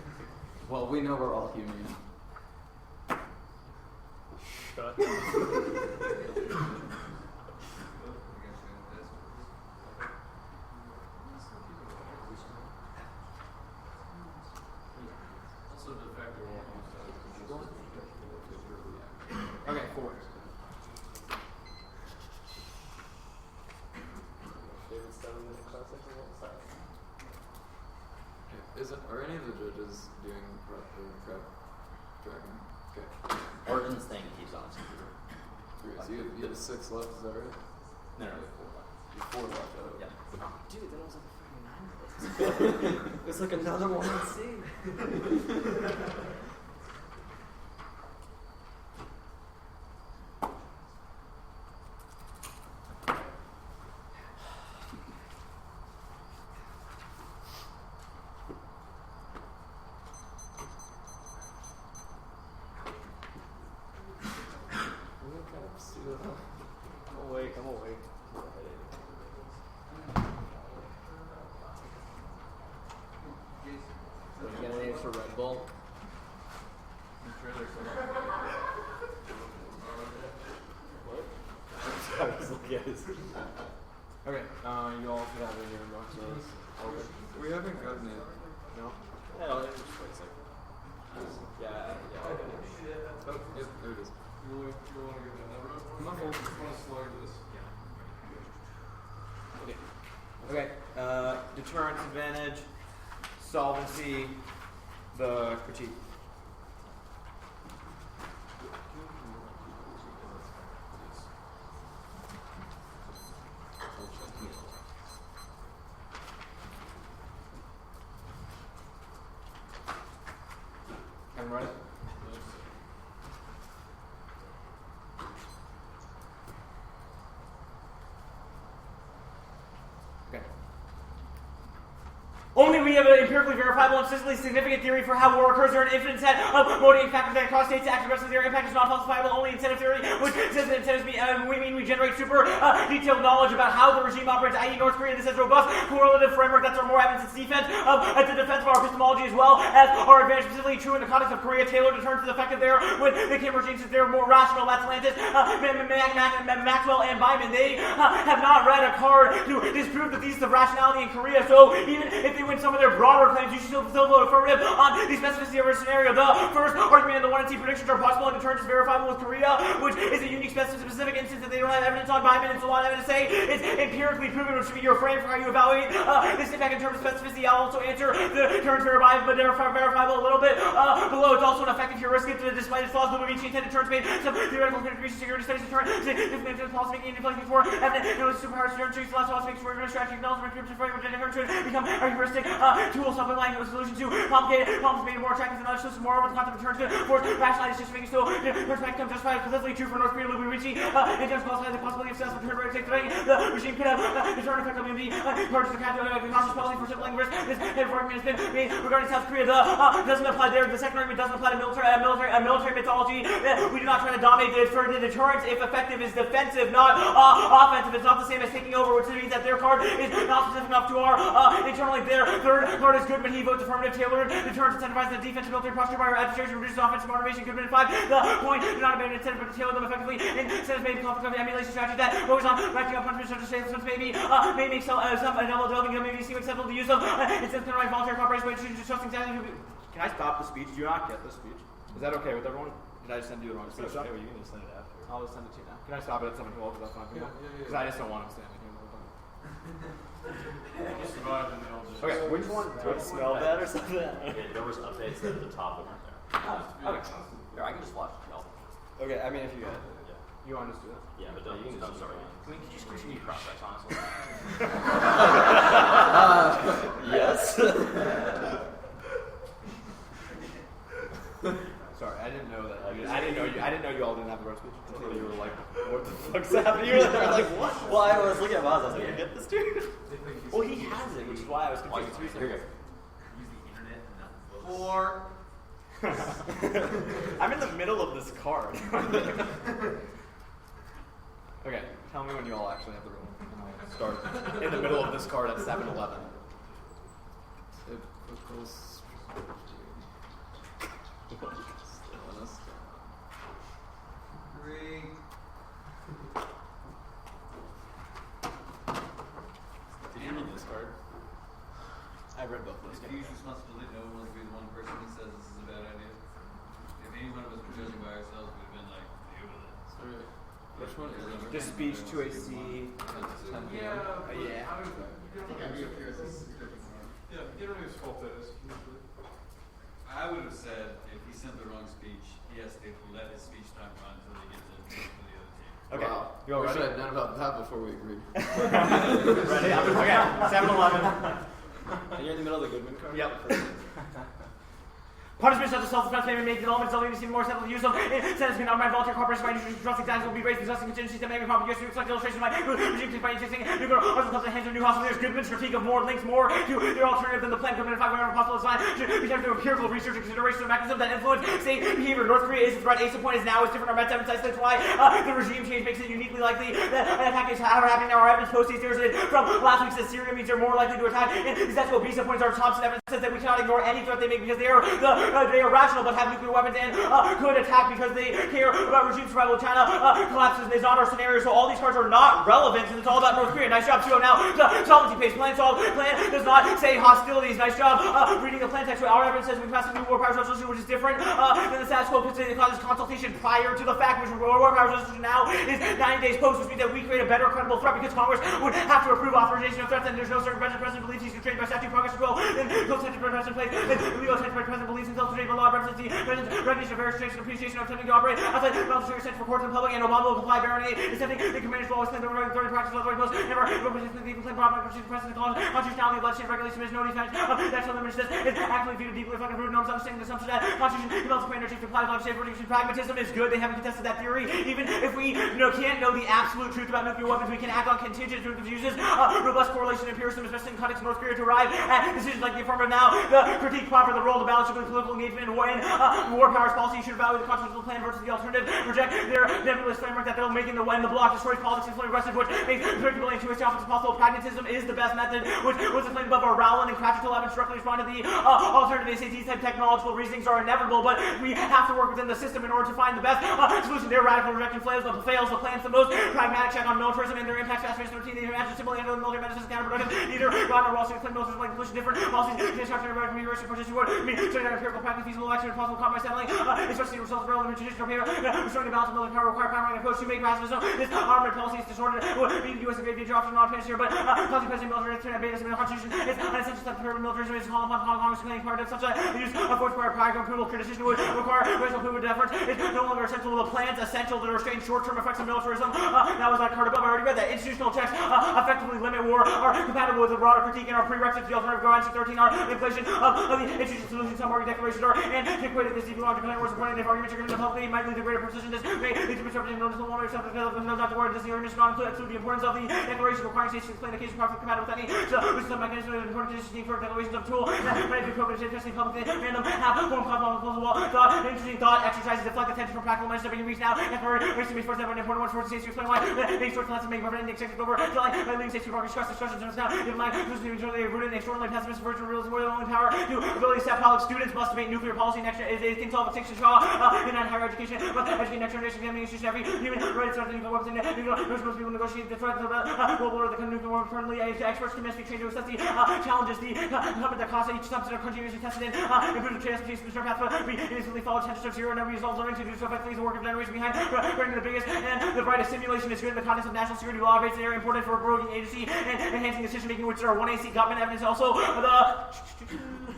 Well, we know we're all human. Shut. Also de facto. Okay, 4. Are any of the judges doing crap dragon? Okay. Orton's thing keeps on. 3. So you have 6 left, is that right? No, we have 4 left. You have 4 left. Oh. Yeah. Dude, that was like a freaking 9. It's like another one in C. I'm awake. Jason, Okay, you all should have it in your inbox. Okay. We haven't gotten it. No? Yeah, just wait a second. Yeah. Oh, yep, there it is. You want to get that number? Muffled. I just want to slug this. Okay. Deterrence advantage, solvency, the critique. Everyone ready? Okay. Only we have an empirically verifiable and statistically significant theory for how war occurs. There are an infinite set of motivating factors that cause states to act aggressively. Their impact is not falsifiable. Only incentive theory, which says that incentives we generate super detailed knowledge about how the regime operates, i.e. North Korea. This has robust correlative framework that's more evidence its defense at the defense of our epistemology as well as our advantage, specifically true in the context of Korea. Taylor deterrence is effective there with the Kim regime since they're more rational. Atlantis, Maxwell, and Byman. They have not read a card to disprove the thesis of rationality in Korea. So even if they win some of their broader claims, you should still vote affirmative on the specificity of our scenario. The first argument in the 1 and C predictions are possible and deterrence is verifiable with Korea, which is a unique specific instance that they don't have evidence on. Byman and so on evidence say it's empirically proven, which should be your frame for how you evaluate this impact in terms of specificity. I'll also answer the deterrence verifiable a little bit below. It's also an effective heuristic despite its flaws. The movie intended deterrence made some theoretical contributions to security studies. Deterrence is policy making and influencing for evidence. Superpowers deterrence trees lots of making for strategy acknowledgement for deterrence should become a heuristic tool supplementing a solution to complicated problems made more attractive than other systems. Moreover, the concept of deterrence good for rationalized decision making still perspective justified politically true for North Korea. Lubiwichi in terms of qualifying the possibility of successful deterrent rate today. The regime could have deterrent effect on the purchase of capital cautious policy for simpling risk. This argument has been made regarding South Korea. Doesn't apply there. The second argument doesn't apply to military mythology. We do not try to dominate the deterrence. If effective is defensive, not offensive. It's not the same as taking over, which means that their card is not specific enough to our internally. Their third card is Goodman. He votes affirmative. Taylor deterrence incentivizes the defensive military posture by our administration, reduces offensive motivation. Goodman and 5. The point do not abandon incentive, but to tailor them effectively. Incentives may be conflict of emulation strategy that focus on racking up punishment such as statements may make some developing may be seem acceptable to use of incentives to provide voluntary cooperation by choosing trusting exactly who. Can I stop the speech? Do you not get the speech? Is that okay with everyone? Did I just send you the wrong speech? Okay, well, you can just send it after. I'll just send it to you now. Can I stop it at 7:12? Is that fine for you? Because I just don't want him standing here the whole time. You survived in the old days. Okay, which one? Do I smell that or something? Yeah, there was updates that at the top that weren't there. Okay. Here, I can just watch it. Okay, I mean, if you had. Yeah, You want to just do that? yeah, but don't. You can I'm just sorry. do it. Can we just continue process, honestly? Yes. Sorry, I didn't know that. I didn't know you all didn't have the road speech until you were like, "What the fuck's happening?" You were like, "What?" Well, I was looking at Miles. I was like, you get this dude? Well, he has it, which is why I was confused. Here you go. Four. I'm in the middle of this card. Okay, tell me when you all actually have the room. And I'll start in the middle of this card at 7-11. Three. Did you read this card? I read both of those. Diffuse responsibility. No one wants to be the one person who says this is a bad idea. If any one of us were judging by ourselves, we'd have been like, deal with it. Which one? Just speech to a C. Yeah. Yeah. Yeah, Gideon's fault that is. I would have said if he sent the wrong speech, he has to let his speech time run until he gets to the other team. Okay. Wow. You all Wish ready? I had known about that before we agreed. Ready? Okay. 7-11. And you're in the middle of the Goodman card? Yep. Punishment such as self-defense may make development something even more acceptable to use of. Incentives can undermine voluntary cooperation by introducing trusting signs will be raised, exhausting contingencies that may be proper use to select illustration of my regime by introducing new also comes to hands of new hospitals. Goodman's critique of more links more to their alternative than the plan. Goodman and 5 whenever possible is fine. Should be taken to empirical research and consideration of mechanisms that influence state behavior. North Korea is a threat. Ace point is now is different. Our meds emphasize that's why the regime change makes it uniquely likely that an attack is happening now. Our evidence post days from last week says Syria means they're more likely to attack. And that's what Bisa points our Thompson evidence says that we cannot ignore any threat they make because they are the they are rational but have nuclear weapons and could attack because they care about regime survival. China collapses is not our scenario, so all these cards are not relevant, and it's all about North Korea. Nice job, Tsuo. Now, sovereignty pays. Plan does not say hostilities. Nice job reading the plan text. Our evidence says we passed a new war powers resolution, which is different than the status quo, because it causes consultation prior to the fact, which war powers resolution now is 90 days post, which means that we create a better credible threat because Congress would have to approve authorization of threats, and there's no certain president believes he's constrained by statute, progress control, and close attention president place, and legal attention president believes himself constrained by law, represents the president's recognition of various restrictions and appreciation of attempting to operate outside the military extent for courts and public, and Obama will comply. Baronet is attempting the commanders will always claim the authority practice of the most never represents the people claim proper precedent clause, constitutionality of legislative regulation is no defense of national limits. This is actually viewed deeply fucking rude norms, understanding the assumption that constitution develops commander chief to apply legislative regulation. Pragmatism is good. They haven't contested that theory. Even if we can't know the absolute truth about nuclear weapons, we can act on contingent truth, which uses robust correlation and empiricism, especially in context of North Korea, to arrive at decisions like the affirmative. Now, the critique proper, the role of the balance between political engagement and war powers policy should evaluate the constitutional plan versus the alternative. Reject their nebulous framework that they'll make in the when the bloc destroys politics and aggressive, which makes predictable and intuitive as possible. Pragmatism is the best method, which was explained above. Our Rowland and Cratchit will have instructively responded to the alternative SAT type technological reasonings are inevitable, but we have to work within the system in order to find the best solution. Their radical rejection fails. The plan's the most pragmatic check on militarism and their impact. Fast 13. They imagine simple and the military medicine is counterproductive. Neither God nor Wall Street claim militarism like pollution different policies. Construction of American university partition would mean showing that empirical practice feasible action and possible compromise settling. Especially the results of relevant traditional paper. Restoring the balance of military power require powering approach to make pacifism. This armament policy is disordered. Would mean the U.S. a great danger option not finished here, but causing president military to abate us in the constitution is an essential step to prevent militarism. Is called upon Congress to claim part of such a use of force require prior approval. Criticism would require racial approval deference. It's no longer essential. The plan's essential to restrain short-term effects of militarism. That was that card above. I already read that. Institutional checks effectively limit war are compatible with the broader critique and our prerequisites. The alternative guidelines 13 are the inflation of the institutional solutions. Some market declarations are antiquated. This deeply logical wars supporting if arguments are given to the public might lead to greater precision. This may lead to misinterpreting noticeable one or something because of not the word. This argument is not include the importance of the declaration requiring states to explain the case of conflict compatible with any. So which is some mechanism of important conditions for declarations of tool that may be appropriate to testing publicly random have form composable thought. Interesting thought exercises deflect attention from practical measures that we can reach now. And for wasting me first an important one for states to explain why they sort of have to make referendum executive over telling by leading states to progress discussions now. Given my conclusion they rooted in extraordinarily pessimistic virtual realism more than only power to ability to set college students must debate nuclear policy next is things all extinction shaw in higher education, but educating next generation examining issues every human right starting nuclear weapons and most people negotiate the threat of the global order the nuclear war permanently. Experts can be trained to assess the challenges the incumbent that cost each subset of country usually tested in improve the transportation the path but we instantly follow tensions of zero and every result learning to do so effectively the work of generation behind bringing the biggest and the brightest simulation is good in the context of national security law rates that are important for a growing agency and enhancing decision making, which are 1AC government evidence. Also the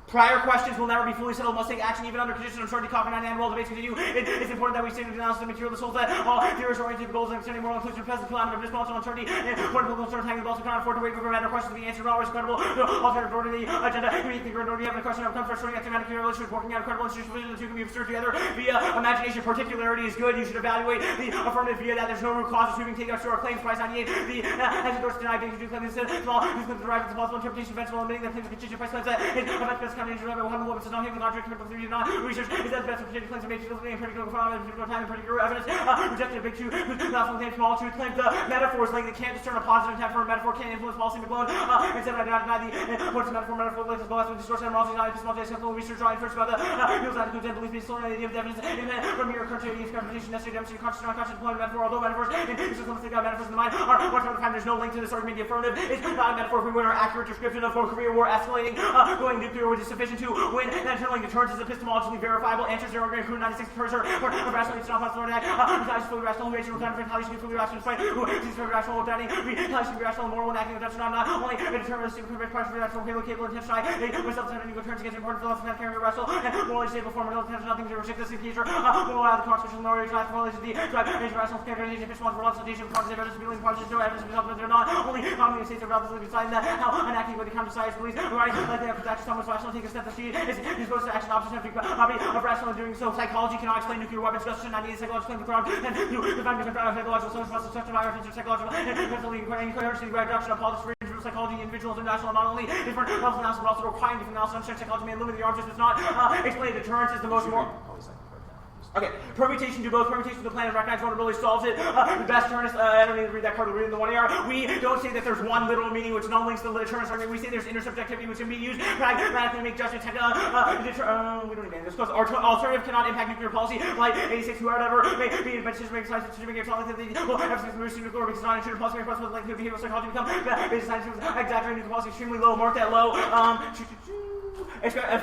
prior questions will never be fully settled, must take action even under conditions of uncertainty. Copyright and world debates continue. It's important that we stand and denounce the material that souls that all theories oriented goals and concerning moral inclusion, present climate of disbalance and uncertainty, and important political concerns hanging the balls. We cannot afford to wait for matter questions to be answered. Always credible. Alternative order the agenda. We think we're already having a question of comfort, sorting out thematic relations, working out a credible institutional vision. The two can be observed together via imagination. Particularity is good. You should evaluate the affirmative via that. There's no root causes. We can take us to our claims. Price 98. The has endorsed denied things to do claims. Small. These claims derive from possible interpretation of events while limiting the claims of contingent price claims that event best counting injury. Says not him, the contrary to theory, not research is that the best of predicted claims of nature, in particular time, and particular evidence. Rejected a big truth, whose not claims small truth, claims the metaphors like they can't discern a positive intent from a metaphor, can't influence policy McClone. Instead, I deny the importance of metaphor relates to the last one, distortion, and morality, not epistemology, simple research, drawing first about the people's attitudes and beliefs based on the idea of evidence, and then from mere contrary interpretation necessary to demonstrate conscious or unconscious deployment of metaphor, although metaphors and uses limited metaphors in the mind are much more the time. There's no link to this argument. The affirmative is not a metaphor. If we win our accurate description of Korean War escalating, going nuclear, which is sufficient to win that turning deterrence is epistemologically verifiable. Answers are going to prove 96 cursor or rational it's not possible to act. Besides fully rational rational time for intelligence fully rational despite who is very rational dining. Intelligence be rational moral and acting with that's not only a deterministic proof part for rational capable intention. They myself turning equal turns against important philosophy and carrying rational and morally stable form of intention nothing to reject this in future. Will allow the constitutional knowledge to correlation the drive nature rational characterization epistemological representation of causes evidence feeling positive no evidence of they're not only commonly states of relatively beside that how unacting with the counter science believes right like they have to act someone's rational take a step to see is supposed to action opposite of rational in doing so. Psychology cannot explain nuclear weapons. Justice not needed. Psychological claim the crowd and you define different psychological sources must such environments and psychological and mentally incoherency the reduction of politics for psychology individuals and national not only different levels of analysis but also requiring different analysis. Understand psychology may limit the arms just does not explain deterrence is the most more. Okay, permutation do both. Permutation of the plan is recognized vulnerability solves it. The best deterrence, I don't need to read that card, we'll read in the 1AR. We don't say that there's one literal meaning which non-links the deterrence argument. We say there's intersubjectivity which can be used pragmatically to make judgments. We don't even this because alternative cannot impact nuclear policy, like 86 who or whatever may be decision making science, decision making something that they will everything's moved to nuclear because it's not intrusive policy, responsible like behavioral psychology become basic science, exaggerating nuclear policy extremely low, mark that low.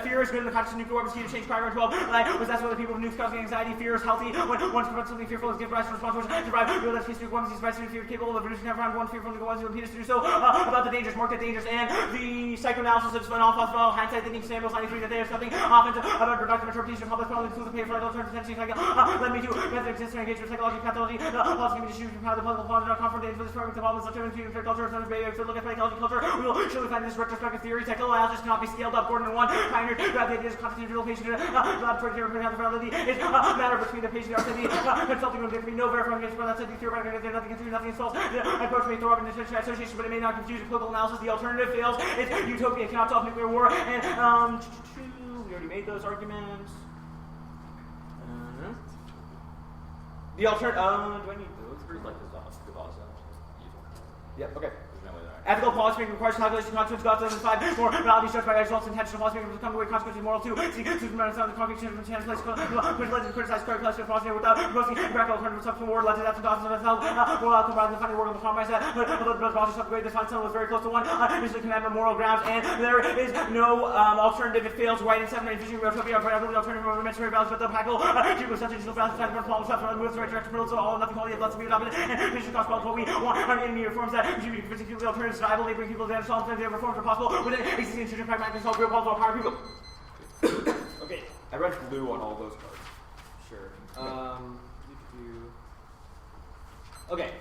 Fear is good in the context of nuclear weapons. To change paragraph 12. Was that's what the people of nukes causing anxiety. Fear is healthy. When one confronts something fearful, is give rise to response, which derive real that nuclear weapons. These rise to fear capable of reducing everyone one fearful nuclear weapons who impede us to do so. About the dangers, mark that dangers, and the psychoanalysis of all possible hindsight thinking. Samuel's 93 that there is something often about reductive interpretation of public policy to the pay for like alternative tendencies. Let me do method exists in engagement psychology, pathology. Policy can be distributed from how the political policy confront for this program. The problem is alternative to culture. If we look at psychology culture, we will surely find this retrospective theory. Psychoanalysis cannot be scaled up. Gordon and one pioneered the ideas of constitutional patient laboratory validity is a matter between the patient and the consulting room. There can be no verification for that said the theoretical there's nothing considered, nothing is false. Approach may throw up in association, but it may not confuse the political analysis. The alternative fails. It's utopia cannot solve nuclear war. And we already made those arguments. The alternative. Do I need those? Like the boss. Yep. Okay. Ethical policymaking requires calculation consequences. God 2005. Morality judged by results. Intentional policymaking will become the way consequences moral too. See, Superman on the concrete change from chance place. Criticize current policy policymaking without proposing practical alternative substance war. Led to that from Dawson's of himself. Moral outcome rather than finding work on the compromise that. But although the policy subgrade, this fine son was very close to one. Usually can have moral grounds, and there is no alternative. It fails. Right in 7 and vision utopia. The alternative of imaginary values, but the practical. People such as balance time for problem stuff. Moves the right direction. So all nothing quality. Lots of be adopted. And vision cost what we want. Our enemy reforms that contribute particularly alternative survival. They bring people to solve the reforms are possible within existing institution pragmatically solve real problems of power people. Okay, I read blue on all those cards. Sure. Okay.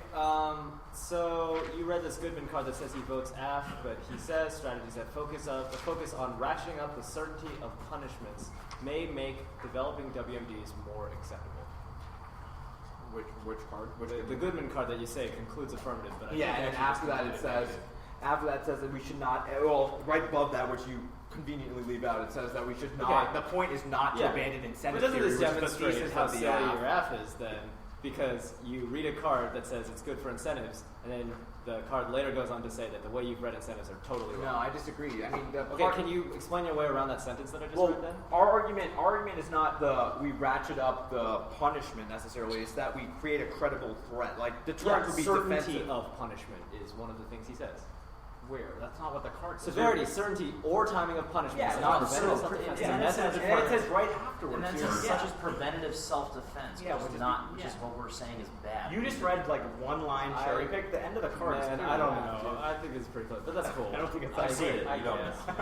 So you read this Goodman card that says he votes F, but he says strategies that focus on ratcheting up the certainty of punishments may make developing WMDs more acceptable. Which card? The Goodman card that you say concludes affirmative, but I yeah, think and after that it says. After that says that we should not. Well, right above that, which you conveniently leave out, it says that we should not. Okay. The point is not to abandon incentive but doesn't theory, this which is the demonstrate thesis how of the silly F. your F is then? Because you read a card that says it's good for incentives, and then the card later goes on to say that the way you've read incentives are totally wrong. No, I disagree. I mean, can you explain your way around that sentence that I just read then? Our argument is not we ratchet up the punishment necessarily. It's that we create a credible threat. Like deterrence would be certainty defensive. of punishment is one of the things he says. Where? That's not what the card says. Severity, certainty, or timing of punishment. Yeah, it's not it's preventative so self-defense. yeah, It's a method of And it deterrence. says right afterwards. And then here. such as preventative self-defense, Yeah, which which is is not, which is what we're saying is bad. You just read like one line cherry pick. The end of the card. Man, is I don't bad, know. dude. I think it's pretty close, but that's cool. I don't think it's I that see good. it. I You don't guess, know.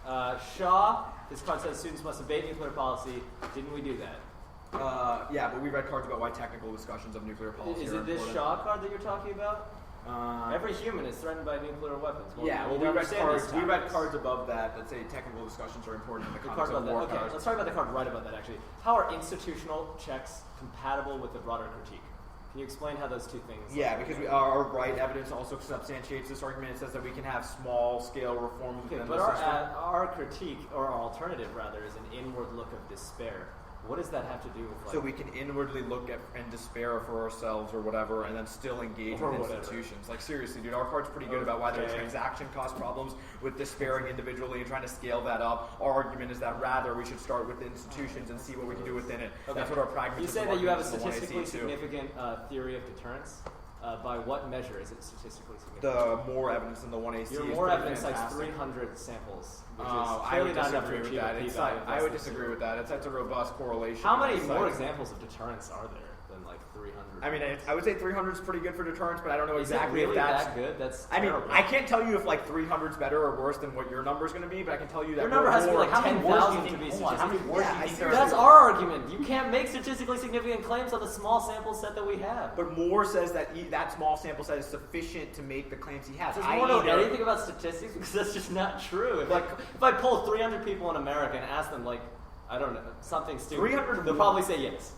man. Shaw, this card says students must obey nuclear policy. Didn't we do that? Yeah, but we read cards about why technical discussions of nuclear policy Is are it this important. Shaw card that you're talking about? Every human is threatened by nuclear weapons. Yeah, well, we we read understand cards. these We read topics. cards above that say technical discussions are important in the The card context above of that. war Okay, cards. let's talk about the card right above that. Actually, how are institutional checks compatible with the broader critique? Can you explain how those two things? Yeah, because our right evidence also substantiates this argument. It says that we can have small-scale reforms Okay, within but the system. our critique, or our alternative rather, is an inward look of despair. What does that have to do with? Like, So we can inwardly look at and despair for ourselves or whatever, and then still engage Or with whatever. institutions. Like seriously, dude, our card's pretty good about why there are Okay. transaction cost problems with despairing individually and trying to scale that up. Our argument is that rather we should start with institutions and see what we can do within it. Okay. That's what our pragmatism. You say that you have a argument is in the statistically 1AC too. significant theory of deterrence. By what measure is it statistically significant? The more evidence in the 1AC. Your is more pretty evidence cites fantastic. 300 samples, which is I clearly would not enough to disagree with achieve that. a It's p-value like, of I less would than disagree zero. with that. It's such a robust correlation. How many It's more like- examples of deterrence are there than like 300? I mean, I would say 300 is pretty good for deterrence, but I don't know is exactly it really if that's that good? That's I mean, terrible. I can't tell you if like 300 is better or worse than what your number is going to be, but I can tell you that Your number has to be more- like How many wars do you 10,000 to think? be Hold on, how many statistically. wars do Yeah, you think I there That's are? our argument. You can't make statistically significant claims on the small sample set that we have. But Moore says that that small sample set is sufficient to make the claims he has. Does I.e. Moore know there- anything about statistics? Because that's just not true. If I poll 300 people in America and ask them, like, I don't know, something stupid, 300 they'll probably say yes.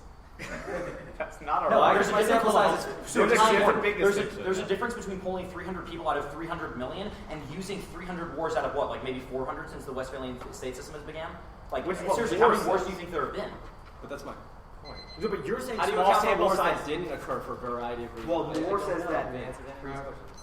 That's not our No, I argument. my sample size is There's a different big There's distinction. a difference between polling 300 people out of 300 million and using 300 wars out of what, like maybe 400 since the Westphalian state system has began? Like, Which is what seriously, Moore how many wars says. do you think there have been? But that's my point. Yeah, but you're saying How do you small account for sample wars size. that didn't occur for a variety of reasons? Well, I Moore don't says know that the answer to Henry's question.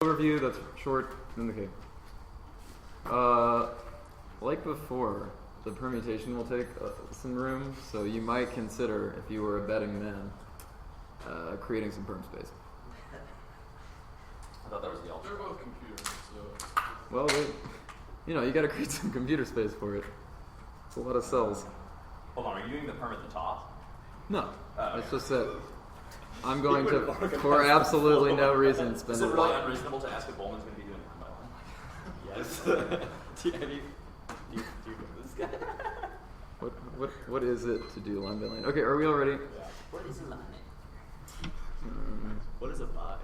Overview that's short and okay. Like before, the permutation will take some room, so you might consider, if you were a betting man, creating some perm space. I thought that was the They're alternative. both computers, so. Well, you got to create some computer space for it. It's a lot of cells. Hold on, are you doing the perm at the top? No, Oh, it's okay. just that I'm going to, for absolutely no reason, spend Is it. it really unreasonable to ask if Bowman's going to be doing perm by one? Yes. do you know this guy? What is it to do line by line? Okay, are we all ready? What is a line? What is a buy?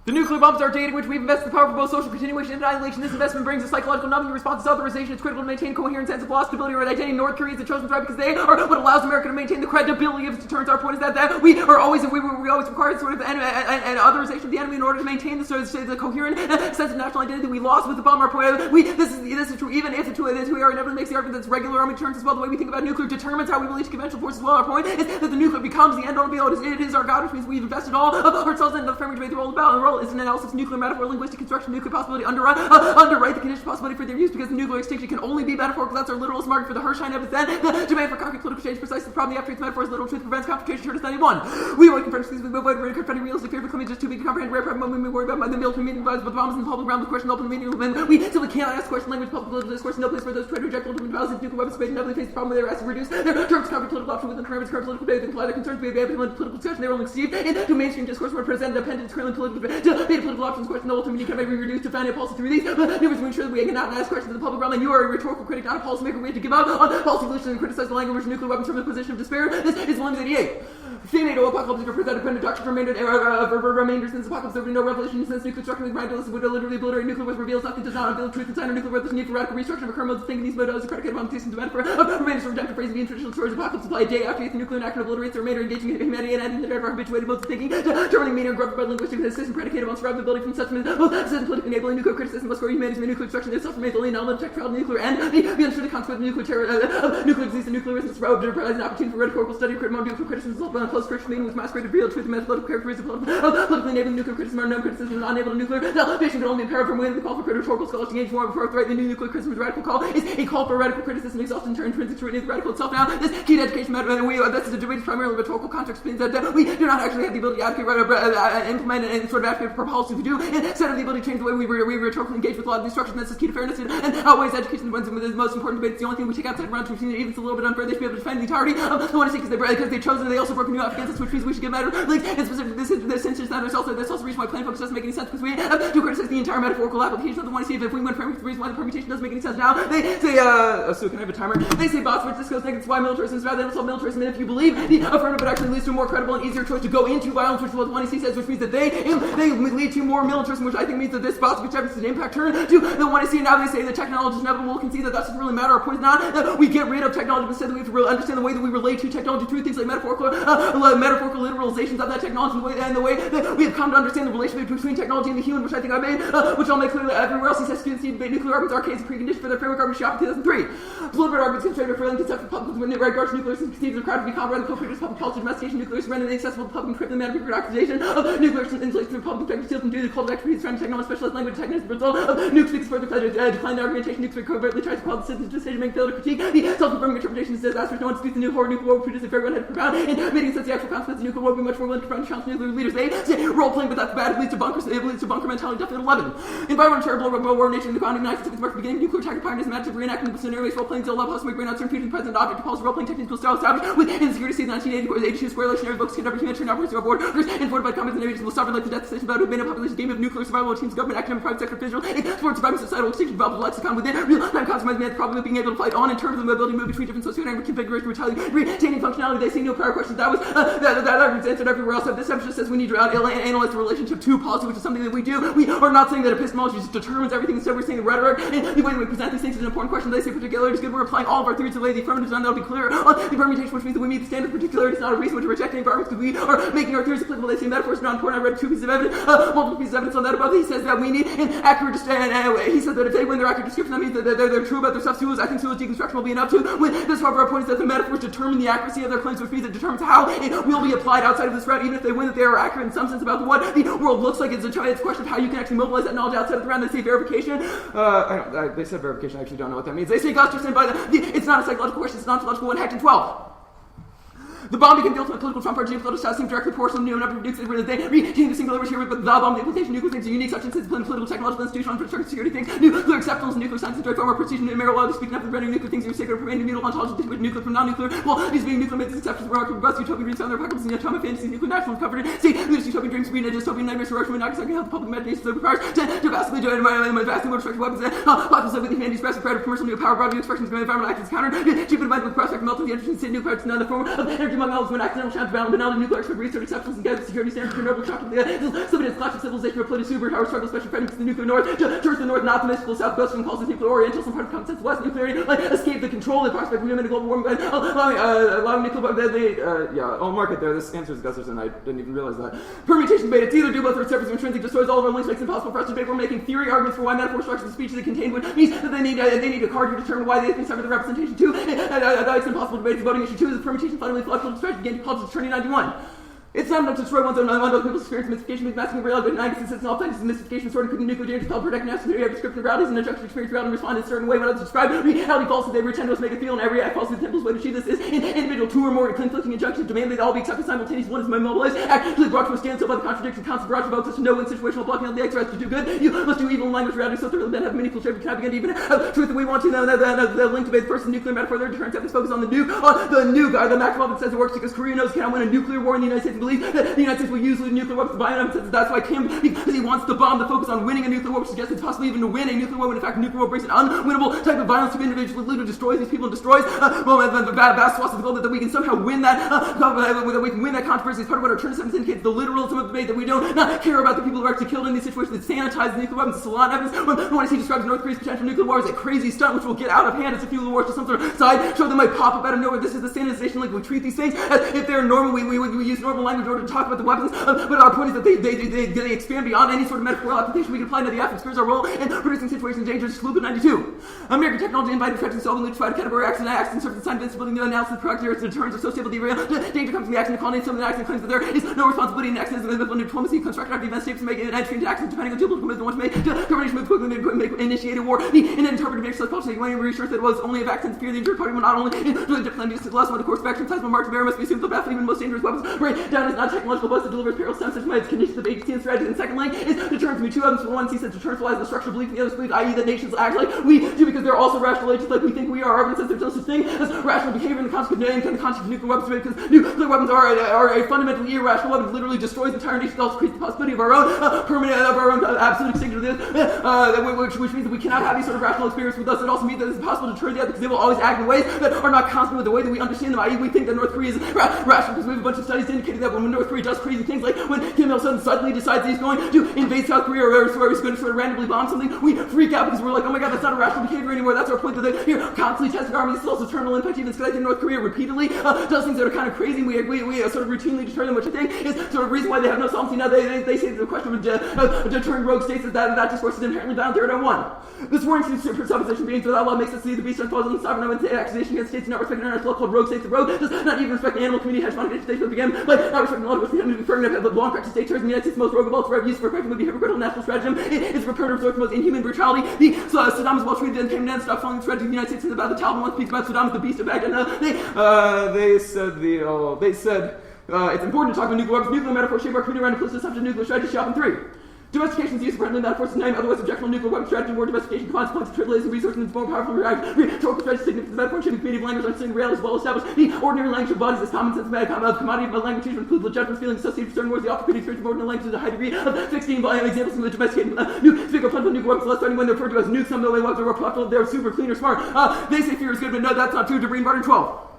The nuclear bombs are data in which we've invested the power for both social continuation and annihilation. This investment brings a psychological numbing response to self-authorization. It's critical to maintain coherent sense of law, stability, or identity. North Korea is the chosen threat because they are what allows America to maintain the credibility of its deterrence. Our point is that we are always, we always require sort of an authorization of the enemy in order to maintain the coherent sense of national identity we lost with the bomb. Our point is, this is true even if we are inevitably makes the argument that it's regular army deterrence as well. The way we think about nuclear determines how we relate to conventional forces as well. Our point is that the nuclear becomes the end all be all. It is our God, which means we've invested all of ourselves in the framework to make the role about. And the role is an analysis of nuclear metaphor, linguistic construction, nuclear possibility, underwrite the condition possibility for their use because the nuclear extinction can only be metaphorical. That's our literal market for the Hershine episode. The demand for concrete political change precisely the problem. The after its metaphors, literal truth prevents confrontation. Short 91. We avoid confrontations. We avoid confronting realistic fear becoming just too big to comprehend. Rare problem when we worry about the military meeting but the bombs in the public realm. The question open meeting when we simply cannot ask question language public political discourse. No place for those who try to reject ultimate values nuclear weapons space. Inevitably face the problem where they're asked to reduce their terms conflict political option within parameters current political debate. They imply their concerns be abandoned political discussion. They were only conceived into mainstream discourse where present dependent currently political options question the ultimate can be reduced to finding a policy through these numbers to ensure that we cannot ask questions to the public realm. And you are a rhetorical critic, not a policymaker. We have to give up on policy solutions and criticize the language of nuclear weapons from the position of despair. This is Williams 88. NATO apocalypse represent dependent doctrine remainders since apocalypse. There will be no revolution since nuclear destruction of the mind would literally obliterate nuclear weapons reveals nothing does not unveil truth inside our nuclear weapons need for radical restructuring of current modes of thinking. These modes are predicated on these demand for remainders of redemptive phrasing in traditional stories. Apocalypse supply a day after the nuclear enactment obliterates the remainder engaging in humanity and ending the drive of habituated modes of thinking. Determining meaning and growth by linguistic system predicated on survivability from such politically enabling nuclear criticism must score humanity's nuclear destruction itself remains only an element of trial nuclear and the understood consequence of nuclear terror nuclear disease and nuclear risks provides an opportunity for rhetorical study of nuclear criticism on close Christian meaning with masqueraded real truth and methodological characteristics of politically enabling nuclear criticism or no criticism is unable to nuclear salvation can only be imperative from within the call for rhetorical scholars to engage more before the new nuclear criticism radical call is a call for radical criticism exhausted in turn intrinsic to the radical itself. Now this key to education matter and this is a debate primarily rhetorical context means that we do not actually have the ability to advocate implement and sort of advocate for policy we do instead of the ability to change the way we rhetorically engage with a lot of these structures. And that's the key to fairness and outweighs education the most important debate. It's the only thing we take outside of round two. Even if it's a little bit unfair, they should be able to defend the entirety of the one to see because they've chosen and they also broke a new off against us, which means we should give matter links and specific this instance that there's also reason why plain focus doesn't make any sense because we have to criticize the entire metaphorical application of the one to see if we went for the reason why the permutation doesn't make any sense. Now they say so can I have a timer? They say boss which this goes negative why militarism is rather than assault militarism, and if you believe the affirmative it actually leads to a more credible and easier choice to go into violence, which is what the one says, which means that they lead to more militarism, which I think means that this boss which happens to impact turn to the one see now they say the technology is inevitable. We'll concede that doesn't really matter. Our point is not that we get rid of technology, but instead that we have to really understand the way that we relate to technology through things like metaphorical literalizations of that technology and the way that we have come to understand the relationship between technology and the human, which I think I made, which I'll make clear that everywhere else he says students need nuclear arms are cases preconditioned for their framework argument shop in 2003. Deliberate arguments considered for concept of public when regards to nuclear systems conceived of the crowd to be comparable to co-produced public policy domestication nuclear surrender and inaccessible to public encrypted manner for accusation of nuclear installation of public technical skills and due to the cold expertise surrounding technology specialized language techniques result of nuke speaks further decline the argumentation nuclear covertly tries to call the citizens to decision making failure to critique the self-confirming interpretation of disasters. No one disputes the new horror nuclear war will produce if everyone had to propound and making sense the actual consequences of nuclear war would be much more willing to confront challenge nuclear leaders. They say role playing, but that's bad. It leads to bunkers. It leads to bunker mentality. Definite 11. Environmental terrible war nation in the founding 1960s mark the beginning of nuclear attack pioneers massive reenactment of scenarios role playing still love house make brain out certain fusion present object to policy role playing techniques will start established with insecurity since 1982 square relationary books can never humanitarian operations of borders and forward by comments and nations will suffer like the death station about to have been a population game of nuclear survival teams government academic private sector officials sports surviving societal extinction developed lexicon within real-time consequences man probably being able to fight on in terms of the mobility move between different socioeconomic configuration retaining functionality. They see no prior questions. That was that argument's answered everywhere else. So this just says we need to analyze the relationship to policy, which is something that we do. We are not saying that epistemology just determines everything. Instead, we're saying the rhetoric and the way that we present these things is an important question. They say particularity is good. We're applying all of our theories to the way the affirmative is done. That'll be clear on the permutation, which means that we meet the standard of particularity. It's not a reason to reject any arguments because we are making our theories applicable. They say metaphors are not important. I read two pieces of evidence multiple pieces of evidence on that above. He says that we need an accurate, he said that if they win their accurate description, that means that they're true about their stuff. I think Sewell's deconstruction will be enough to win. This, however, our point is that the metaphors determine the accuracy of their claims, which means it determines how it will be applied outside of this round, even if they win, that they are accurate in some sense about what the world looks like. It's a question of how you can actually mobilize that knowledge outside of the round. They say verification. They said verification. I actually don't know what that means. They say Gusterson by it's not a psychological question, it's an ontological one. Hacked in 12. The bomb became the ultimate political trump card. Geopolitical styles seem directly proportional to a number of nukes where they retain the singular here with the bomb. The implication nuclear things are unique, such as political, technological, institutional, infrastructure, security things. Nuclear acceptance, nuclear science, and form of precision, numerology, speaking of the rendering nuclear things are sacred, remaining immutable, ontology, distinguish nuclear from non-nuclear. Well, these being nuclear myths, exceptions, remarkable, robust, utopian dreams, their apocalypse, and atomic fantasies, nuclear nationalism covered in. See, these utopian dreams, green, and dystopian nightmares, Hiroshima, Nagasaki, how the public imagination so requires to vastly join my vastly more destructive weapons, populace with the humanities, press, creative, commercial, new power, broad new expressions, environmental actions countered, cheap and with prospect, melting the interesting state, nuclear, another form of energy among all, when accidental balance, but now the nuclear expert research exceptions and guidance security standards for noble shock to the Soviet clash of civilization of Plato super power struggle, special friendly to the nuclear north, towards the north, not the mystical south, ghost and calls the nuclear oriental, some part of common sense west, nuclear, like escape the control, the prospect of human global warming, allowing nuclear, I'll mark it there. This answers Gusterson, I didn't even realize that. Permutation debate, it's either do both or separate intrinsic, destroys all of our links, makes it impossible for us to debate. We're making theory arguments for why metaphor structures of speech is contained, which means that they need a card to determine why they think separate the representation too. It's impossible to debate the voting issue 2 is the permutation fundamentally philosophical strategy again to politics attorney 91. It's not enough to destroy one's own people's experience, mystification, masking of reality, but 90 and all places, mystification, sort of cooking nuclear danger, spell protect national theory, description of realities, and introduction to experience reality, and respond in a certain way when others describe reality falsely, they pretend to us make it feel, and every act falsely, the simplest way to achieve this is an individual two or more conflicting injunctions demand that all be accepted simultaneously. One is mobilized, actually brought to a standstill by the contradiction, constant barrage about such a no-win situational blocking out the X to do good. You must do evil in line with reality so thoroughly that have meaningful shape. We cannot begin to even have truth that we want to. The link to the first nuclear metaphor, their deterrence ethics focus on the nuke, the maximum that says it works because Korea knows cannot win a nuclear war in the United States and believes that the United States will use nuclear weapons to buy them. That's why Kim, because he wants the bomb to focus on winning a nuclear war, which suggests it's possible even to win a nuclear war when in fact a nuclear war brings an unwinnable type of violence to individuals, literally destroys these people and destroys the vast swaths of the globe that we can somehow win that, that we can win that controversy. It's part of what our turn sentence indicates, the literalism of the debate, that we don't not care about the people who are actually killed in these situations, that sanitize nuclear weapons. Salon evidence, when he describes North Korea's potential nuclear war as a crazy stunt which will get out of hand as a fuel war to some sort of side show that might pop up out of nowhere. This is the sanitization link. We treat these things as if they're normal. We use normal language in order to talk about the weapons, but our point is that they expand beyond any sort of metaphorical application we can apply to the app. Experience our role in producing situations dangerous. Fluid 92. American technology invited threats and solving lucified category acts and acts and certain sign building the analysis of proactive deterrence of so stable derail. Danger comes from the action of calling some of the acts and claims that there is no responsibility in actions of diplomacy, constructed active events, to make an entry into actions depending on geopolitical movement want to make termination move quickly make initiated war. The interpretive nature of policy when reassurance that it was only of actions fear the injured party will not only the diplomacy to the last one the course of action size marks bear must be assumed to baffle even the most dangerous weapons. Break down is not technological bust that delivers peril stems such its conditions of agency and strategy. And second link is deterrence from two evidence. One, he says deterrence relies on the structural belief, and the other belief, i.e. that nations act like we do because they're also rational agents like we think we are. Evidence says there's no such thing as rational behavior in the concept of nuclear weapons because nuclear weapons are a fundamentally irrational weapon. It literally destroys entire nations. It also creates the possibility of our own permanent, of our own absolute extinction of this, which means that we cannot have these sort of rational experience with us. It also means that it's impossible to deter the other because they will always act in ways that are not constant with the way that we understand them. I.e. we think that North Korea is rational because we have a bunch of studies indicating that when North Korea does crazy things like when Kim Il-sung suddenly decides he's going to invade South Korea or he's going to sort of randomly bomb something, we freak out because we're like, oh my god, that's not a rational behavior anymore. That's our point that they're here constantly testing armies. This is also terminal impact even because I think North Korea repeatedly does things that are kind of crazy. We sort of routinely deter them, which I think is sort of reason why they have no solvency. Now they say the question of deterring rogue states is that discourse is inherently bound there at 1. This warning presupposition being without law makes us see the beast unfolds on the sovereign accusation against states not respecting international law called rogue states. The rogue does not even respect the animal community hegemonic states that began by not respecting the law, which the enemy referring to long practice state terms in the United States most rogue of all threat used for effectively be hypocritical national stratagem. It's repetitive resort to most inhuman brutality. Saddam is well treated and came down and stopped following the strategy of the United States about the Taliban once speaks about Saddam as the beast of Baghdad. They said it's important to talk about nuclear weapons. Nuclear metaphor shape our community around implicit assumption of nuclear strategy. Shop in 3. Domestication is used for friendly metaphors to name otherwise objectionable nuclear weapon strategy. More domestication combines points of trivializing resources and more powerful rhetorical strategy significant metaphor shaping creative language understanding reality is well established. The ordinary language of bodies is common sense commodity of language change includes the judgments feelings associated with certain words. The author could experience of ordinary language to a high degree of fixing by examples from the domesticated speak or plentiful nuclear weapons less threatening when they're referred to as nukes. Some of the way weapons are popular, they're super clean or smart. They say fear is good, but no, that's not true. Debris Barton 12.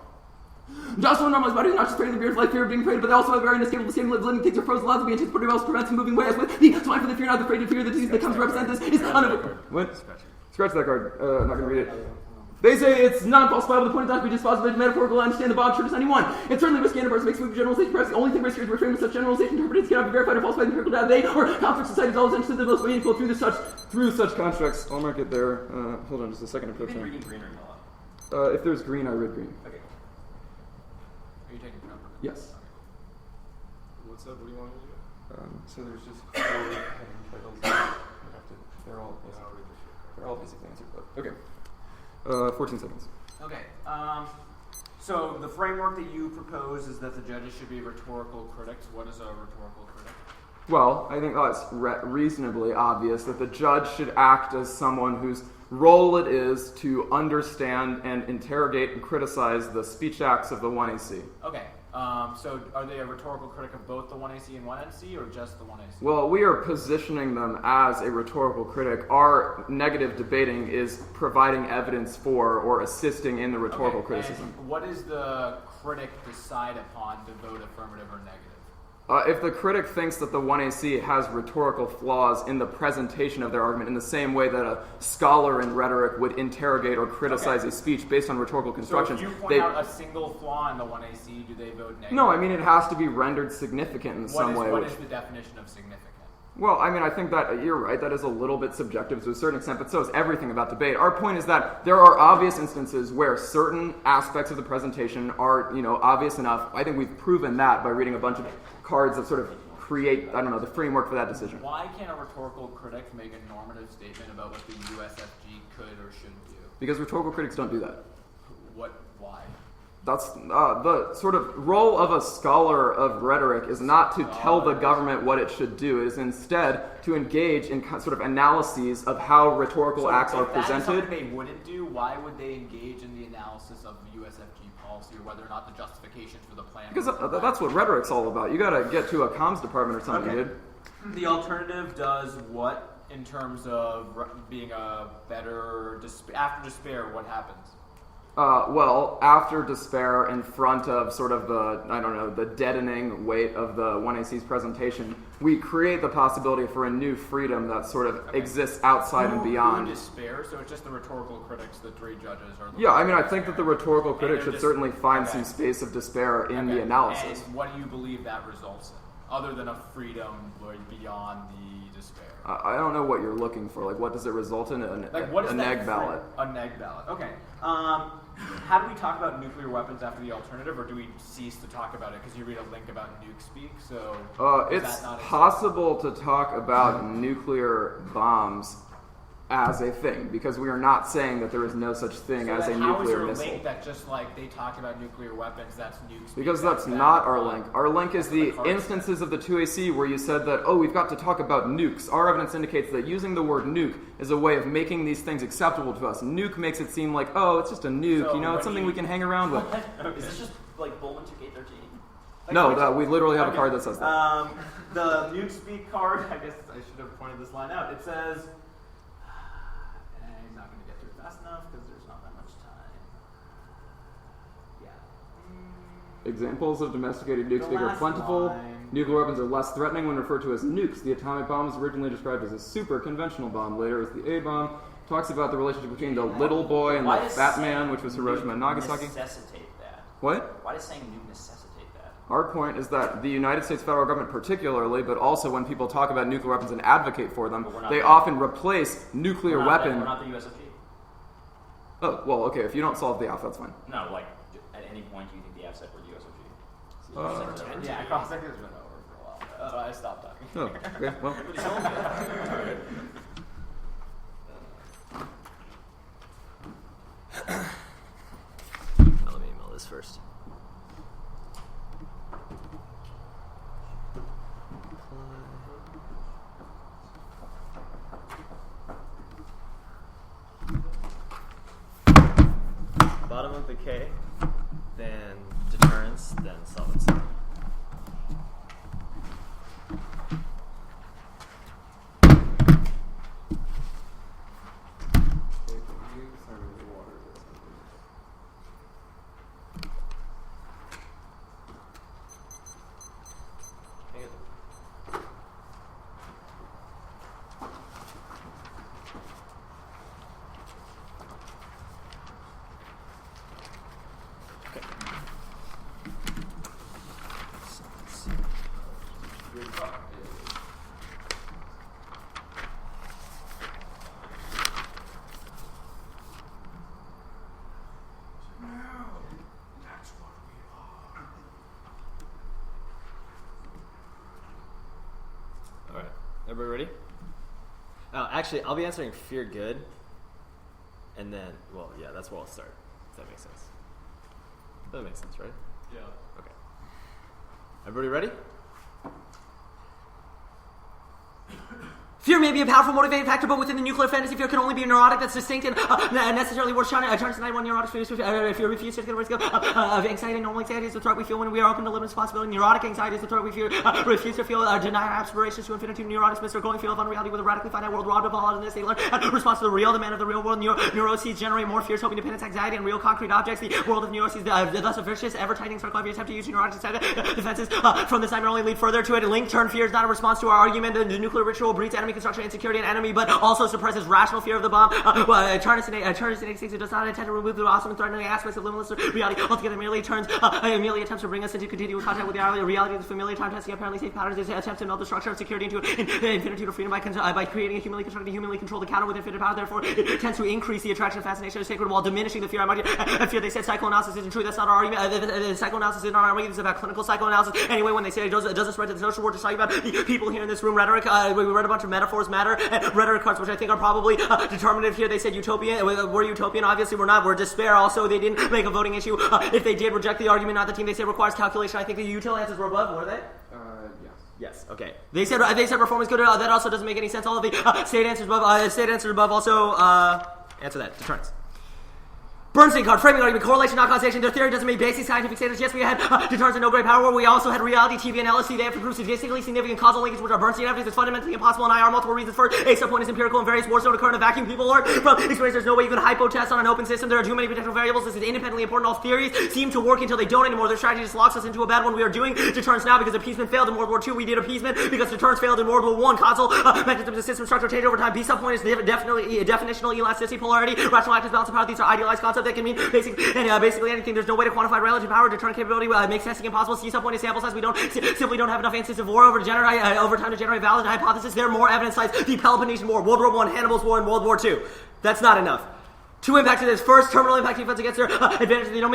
Docile and normalized bodies are not just afraid of the fear of life, fear of being afraid, but they also have very inescapable state of living things are frozen laws to be anticipated else prevents from moving away as with the swine for the fear, not afraid of fear, the disease that comes to represent this is unavoidable. What? Scratch that card. I'm not going to read it. They say it's not falsifiable. The point is not to be dispositive, metaphorical, and understand the Bob Church 91. It's certainly risky and makes sweeping generalization. Perhaps the only thing risky is we're framed with such generalization interpretations cannot be verified or falsified in empirical data. They or conflict societies always understood the most meaningful through such constructs. I'll mark it there. Hold on just a second. You've been reading green or yellow? If there's green, I read green. Okay. Are you taking number? Yes. What's up? What do you want me to do? So there's just 4 heading titles. They're all basically answered, but okay. 14 seconds. Okay. So the framework that you propose is that the judges should be rhetorical critics. What is a rhetorical critic? Well, I think that's reasonably obvious that the judge should act as someone whose role it is to understand and interrogate and criticize the speech acts of the 1AC. Okay. So are they a rhetorical critic of both the 1AC and 1NC, or just the 1AC? Well, we are positioning them as a rhetorical critic. Our negative debating is providing evidence for or assisting in the rhetorical criticism. And what does the critic decide upon to vote affirmative or negative? If the critic thinks that the 1AC has rhetorical flaws in the presentation of their argument in the same way that a scholar in rhetoric would interrogate or criticize a speech based on rhetorical constructions. So if you point out a single flaw in the 1AC, do they vote negative? No, I mean it has to be rendered significant in some way. What is the definition of significant? Well, I mean, I think that you're right. That is a little bit subjective to a certain extent, but so is everything about debate. Our point is that there are obvious instances where certain aspects of the presentation are, obvious enough. I think we've proven that by reading a bunch of cards that sort of create, the framework for that decision. Why can't a rhetorical critic make a normative statement about what the USFG could or shouldn't do? Because rhetorical critics don't do that. Why? That's the sort of role of a scholar of rhetoric is not to tell the government what it should do. It is instead to engage in sort of analyses of how rhetorical acts are presented. If that is something they wouldn't do, why would they engage in the analysis of the USFG policy, or whether or not the justification for the plan? Because that's what rhetoric's all about. You got to get to a comms department or something, dude. The alternative does what in terms of being a better after despair? What happens? Well, after despair, in front of sort of the deadening weight of the 1AC's presentation, we create the possibility for a new freedom that sort of exists outside and beyond. Despair? So it's just the rhetorical critics, the 3 judges are the Yeah, I mean, I think that the rhetorical critics should certainly find some space of despair in the analysis. And what do you believe that results in, other than a freedom beyond the despair? I don't know what you're looking for. Like, what does it result in? A neg ballot. A neg ballot. Okay. How do we talk about nuclear weapons after the alternative, or do we cease to talk about it because you read a link about nuke speak? So it's possible to talk about nuclear bombs as a thing, because we are not saying that there is no such thing as a nuclear missile. How is there a link that just like they talk about nuclear weapons, that's nuke speak? Because that's not our link. Our link is the instances of the 2AC where you said that, we've got to talk about nukes. Our evidence indicates that using the word nuke is a way of making these things acceptable to us. Nuke makes it seem like, it's just a nuke, So it's something we can hang around with. Is this just like Bowman took 813? No, we literally have a card that says that. The nuke speak card, I guess I should have pointed this line out. It says, I'm not going to get through it fast enough because there's not that much time. Yeah. Examples of domesticated nuke speak are plentiful. Nuclear weapons are less threatening when referred to as nukes. The atomic bomb was originally described as a super conventional bomb. Later as the A-bomb. Talks about the relationship between the little boy and the fat man, which was Hiroshima and Nagasaki. Necessitate that? What? Why does saying nuke necessitate that? Our point is that the United States federal government particularly, but also when people talk about nuclear weapons and advocate for them, they often replace nuclear weapon... We're not the USFG. Oh, well, okay, if you don't solve the AF, that's fine. No, like, at any point do you think the AF said we're the USFG? Yeah, cross-second has been over for a while. So I stopped talking. Oh, okay, well... Let me email this first. Bottom of the K, then deterrence, then solvency. Everybody ready? Actually, I'll be answering fear good. And then, well, yeah, that's where I'll start. If that makes sense. That makes sense, right? Yeah. Okay. Everybody ready? Fear may be a powerful motivating factor, but within the nuclear fantasy, fear can only be a neurotic that's distinct and necessarily worth trying to deny one neurotic fear. If you refuse to take the risk of anxiety, normal anxiety is the threat we feel when we are open to limitless possibility. Neurotic anxiety is the threat we fear. Refuse to feel, deny our aspirations to infinity. Neurotics miss their glowing feel of unreality with a radically finite world robbed of all otherness. They learn response to the real demand of the real world. Neuroses generate more fears, hoping dependence, anxiety, and real concrete objects. The world of neuroses, thus a vicious, ever-tightening circle. Every attempt to use neurotic defenses from this nightmare only lead further to it. Link turn fear is not a response to our argument. The nuclear ritual breeds enemy construction, insecurity, and enemy, but also suppresses rational fear of the bomb. Harnessing instincts, it does not intend to remove the awesome and threatening aspects of limitless reality altogether. Merely attempts to bring us into continuous contact with the reality of the familiar time testing apparently safe patterns. It attempts to melt the structure of security into infinitude of freedom by creating a humanly constructed, humanly controlled counter with infinite power. Therefore, it tends to increase the attraction and fascination of sacred while diminishing the fear. I fear they said psychoanalysis isn't true. That's not our argument. Psychoanalysis isn't our argument. It's about clinical psychoanalysis. Anyway, when they say it doesn't spread to the social world, just talking about the people here in this room, rhetoric. We read a bunch of metaphors matter. Rhetoric cards, which I think are probably determinative here. They said utopian. We're utopian. Obviously, we're not. We're despair. Also, they didn't make a voting issue. If they did reject the argument, not the team they said requires calculation. I think the util answers were above, were they? Yes. Yes. Okay. They said reform is good. That also doesn't make any sense. All of the state answers above also answer that. Deterrence. Bernstein card, framing argument, correlation, not causation. Their theory doesn't make basic scientific status. Yes, we had deterrence and no great power. We also had reality, TV, and LSD. They have to prove statistically significant causal linkage, which are Bernstein evidence. It's fundamentally impossible, and I are multiple reasons for it. A subpoint is empirical, and various wars don't occur in a vacuum. People learn from experience. There's no way you can hypotest on an open system. There are too many potential variables. This is independently important. All theories seem to work until they don't anymore. Their strategy just locks us into a bad one. We are doing deterrence now because appeasement failed in World War II. We did appeasement because deterrence failed in World War I. Causal mechanisms of system structure change over time. B subpoint is definitely definitional elasticity, polarity, rational actors, balance of power. These are idealized concepts that can mean basically anything. There's no way to quantify relative power. Deterrent capability makes testing impossible. C subpoint is sample size. We simply don't have enough instances of war over time to generate valid hypothesis. There are more evidence sites. The Peloponnesian War, World War I, Hannibal's War, and World War II. That's not enough. Two impacts of this. First, terminal impact defense against their advantage. They don't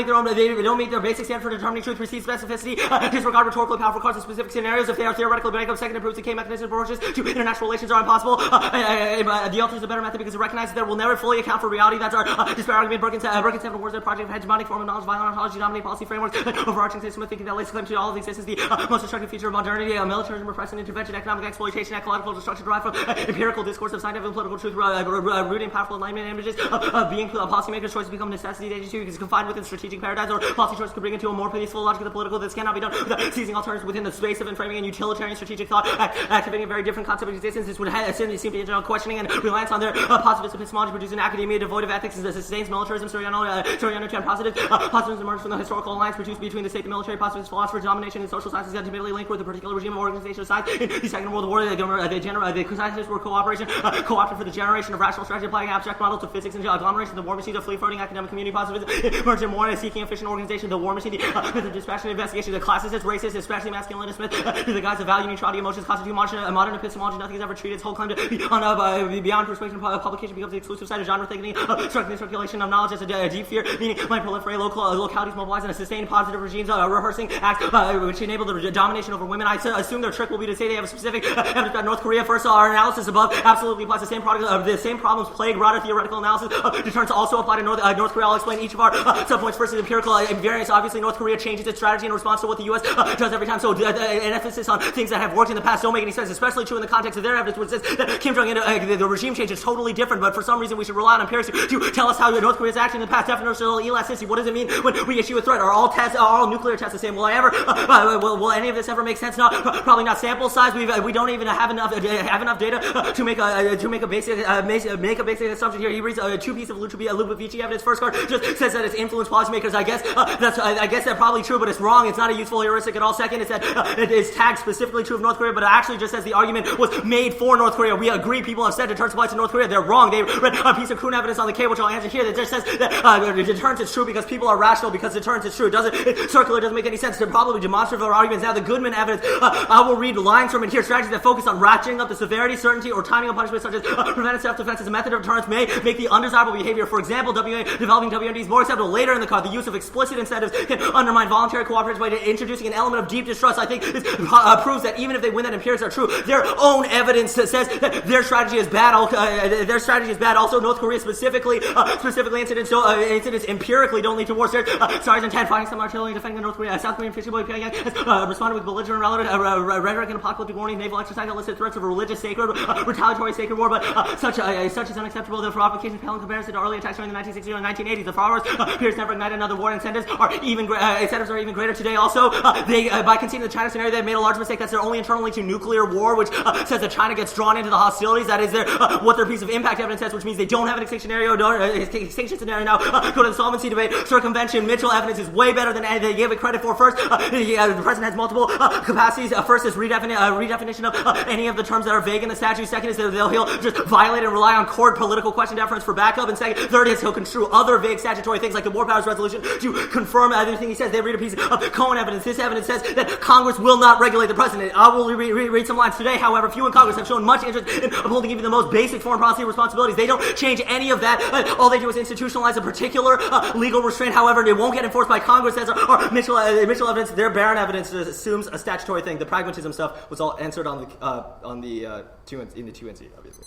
make their basic stand for determining truth, precedes specificity, disregard rhetorically powerful cards in specific scenarios. If they are theoretically bank up, second improves decay mechanism approaches to international relations are impossible. The alter is a better method because it recognizes that it will never fully account for reality. That's our despair argument. Broken 7 words, a project of hegemonic form of knowledge, violent ontology, dominating policy frameworks, overarching system of thinking that lays claim to all of existence. The most destructive feature of modernity, militarism, repression, intervention, economic exploitation, ecological destruction derived from empirical discourse of scientific and political truth, rooting powerful alignment images of being policymakers. Choices become necessity agency because confined within strategic paradigms, or policy choices could bring into a more peaceful logic of the political. This cannot be done without seizing alternatives within the space of inframing and utilitarian strategic thought, activating a very different concept of existence. This would seem to be questioning and reliance on their positivist epistemology, producing an academia devoid of ethics that sustains militarism. Soriano and positivism emerged from the historical alliance produced between the state, the military, positivist philosophers, domination, and social sciences intimately linked with a particular regime of organization of science. In the Second World War, the scientists were co-opted for the generation of rational strategy, applying abstract models of physics and agglomeration. The war machine of free-floating academic community positivism emerged in more seeking efficient organization. The war machine, the dispassionate investigation, the classicist, racist, especially masculinist myth, the guise of value, neutrality, emotions, constitute modern epistemology. Nothing has ever treated its whole claim to be beyond persuasion. Publication becomes the exclusive site of genre thinking, obstructing the circulation of knowledge as a deep fear, meaning might proliferate localities mobilized and sustain positive regimes, rehearsing acts which enable the domination over women. I assume their trick will be to say they have a specific evidence about North Korea. First, our analysis above absolutely applies the same problems plague broader theoretical analysis. Deterrence also apply to North Korea. I'll explain each of our subpoints. First is empirical invariance. Obviously, North Korea changes its strategy in response to what the U.S. does every time. So an emphasis on things that have worked in the past don't make any sense, especially true in the context of their evidence, which says that Kim Jong-un, the regime change is totally different, but for some reason we should rely on empirics to tell us how North Korea's acting in the past. Definitional elasticity. What does it mean when we issue a threat? Are all nuclear tests the same? Will any of this ever make sense? No, probably not. Sample size. We don't even have enough data to make a basic assumption here. He reads two pieces of Ludovici evidence. First card just says that it's influenced policymakers. I guess that's probably true, but it's wrong. It's not a useful heuristic at all. Second, it's that it is tagged specifically true of North Korea, but it actually just says the argument was made for North Korea. We agree. People have said deterrence applies to North Korea. They're wrong. They read a piece of Kuhn evidence on the K, which I'll answer here, that just says that deterrence is true because people are rational, because deterrence is true. Circular doesn't make any sense. They're probably demonstrative arguments. Now the Goodman evidence, I will read lines from it here. Strategies that focus on ratcheting up the severity, certainty, or timing of punishment, such as preventive self-defense as a method of deterrence, may make the undesirable behavior behavior. For example, developing WMD is more acceptable later in the code. The use of explicit incentives can undermine voluntary cooperation by introducing an element of deep distrust. I think this proves that even if they win that empirics are true, their own evidence says that their strategy is bad. Also, North Korea specifically incidents empirically don't lead to war. Stars and 10 fighting some artillery defending the North Korea. South Korean fishing boy Pyongyang has responded with belligerent rhetoric and apocalyptic warning, naval exercise that listed threats of a religious sacred, retaliatory sacred war, but such is unacceptable. The provocation pale in comparison to early attacks during the 1960s and 1980s. The followers appears never ignite another war. Incentives are even greater today. Also, they by conceding the China scenario, they've made a large mistake. That's their only internal link to nuclear war, which says that China gets drawn into the hostilities. That is what their piece of impact evidence says, which means they don't have an extinction scenario. Now, go to the solvency debate. Circumvention. Mitchell evidence is way better than they give it credit for. First, the president has multiple capacities. First is redefinition of any of the terms that are vague in the statute. Second is that he'll just violate and rely on court political question deference for backup. And third is he'll construe other vague statutory things like the War Powers Resolution to confirm everything he says. They read a piece of Cohen evidence. This evidence says that Congress will not regulate the president. I will read some lines today. However, few in Congress have shown much interest in upholding even the most basic foreign policy responsibilities. They don't change any of that. All they do is institutionalize a particular legal restraint. However, it won't get enforced by Congress as our Mitchell evidence. Their Barron evidence assumes a statutory thing. The pragmatism stuff was all answered in the 2NC, obviously.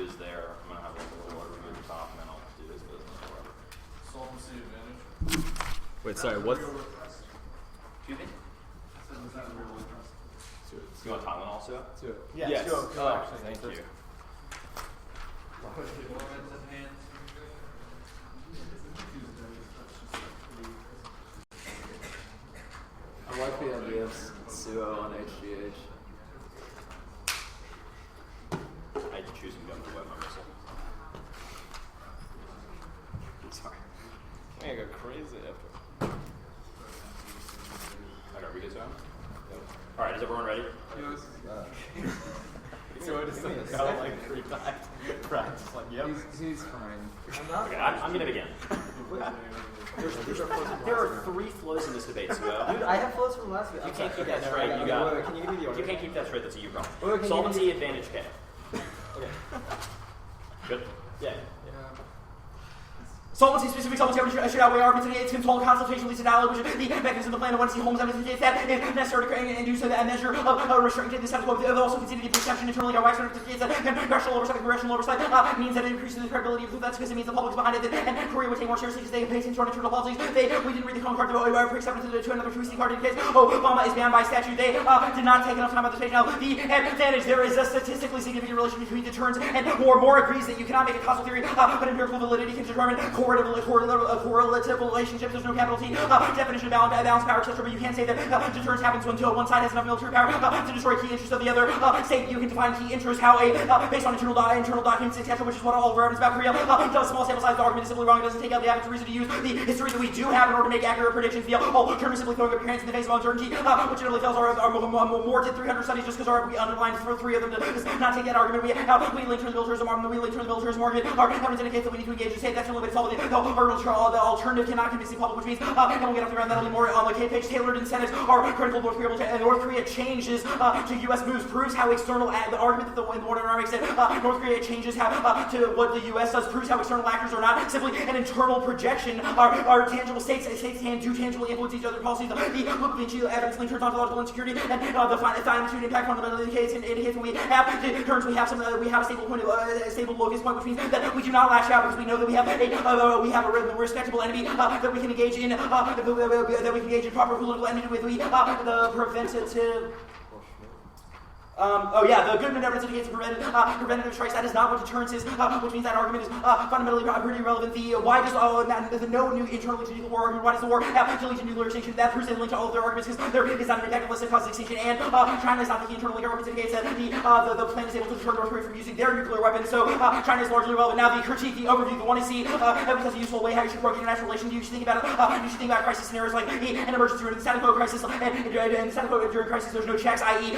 is there. I'm going to have a little overview at the top, and then I'll do his business or whatever. Solvency advantage. Wait, sorry, what? Excuse me? You want Tylenol also? Yeah, Yes. actually, Thank you. I like the idea of suo on HGH. I had to choose and go with the web number, so. Sorry. I go crazy after. Okay, are we good, so? All right, is everyone ready? So it is got like 3 times. Practice, like, yep. He's fine. Okay, I'm going to begin. There are 3 flows in this debate, so Dude, I have flows from last week. you can't keep that straight. You got. Can you give me the order? You can't keep that straight. That's a you problem. Well, can you Solvency advantage K. Okay. Good. Yeah. Solvency specific solvency average should outweigh arguments against control consultation leads to dialogue, which is the mechanism of the plan of one see Holmes evidence indicates that if necessary to create and induce a measure of restraint to the status quo. They also consider the perception internally of wax indicates that congressional oversight means that it increases the credibility of the that's because it means the public is behind it, and Korea would take more seriously because they pay attention to our internal policies. We didn't read the card to acceptance to another 2 card indicates Obama is banned by statute. They did not take enough time on the stage. Now the advantage there is a statistically significant relation between deterrence and more agrees that you cannot make a causal theory, but empirical validity can determine correlative relationships. There's no capital T definition of balance power, etc. But you can't say that deterrence happens until one side has enough military power to destroy key interests of the other state. You can define key interests how based on internal documents, etc., which is what all of our evidence about Korea does. Small sample size, the argument is simply wrong. It doesn't take out the average reason to use the history that we do have in order to make accurate predictions. The alternative simply throwing up your hands in the face of uncertainty, which generally fails our more than 300 studies just because we underlined for 3 of them to not take that argument. We link to the militarism argument. We link to the militarism argument. Our evidence indicates that we need to engage in state. That's the only way to solve the alternative cannot convince the public, which means, and we'll get off the ground that'll be more on the page. Tailored incentives are critical. North Korea changes to U.S. moves proves how external the argument that the Warden Army said North Korea changes how to what the U.S. does proves how external actors are not simply an internal projection. Our tangible states can do tangibly influence each other's policies. The evidence linked to ontological insecurity and the finitude impact fundamentally indicates when we have deterrence, we have a stable point, a stable locus point, which means that we do not lash out because we know that we have a respectable enemy that we can engage in proper political enmity with. The preventative. The Goodman evidence indicates preventative strikes. That is not what deterrence is, which means that argument is fundamentally pretty irrelevant. Why does the no new internally to nuclear war argument? Why does the war have to lead to nuclear extinction? That proves they link to all of their arguments because there is not an effective list of causes of extinction, and China is not the internally argument indicates that the plan is able to deter North Korea from using their nuclear weapons. So China is largely relevant. Now the critique, the overview, the one to see because a useful way how you should approach international relations. You should think about you should think about crisis scenarios like an emergency room, the status quo crisis, and in status quo during crisis there's no checks, i.e.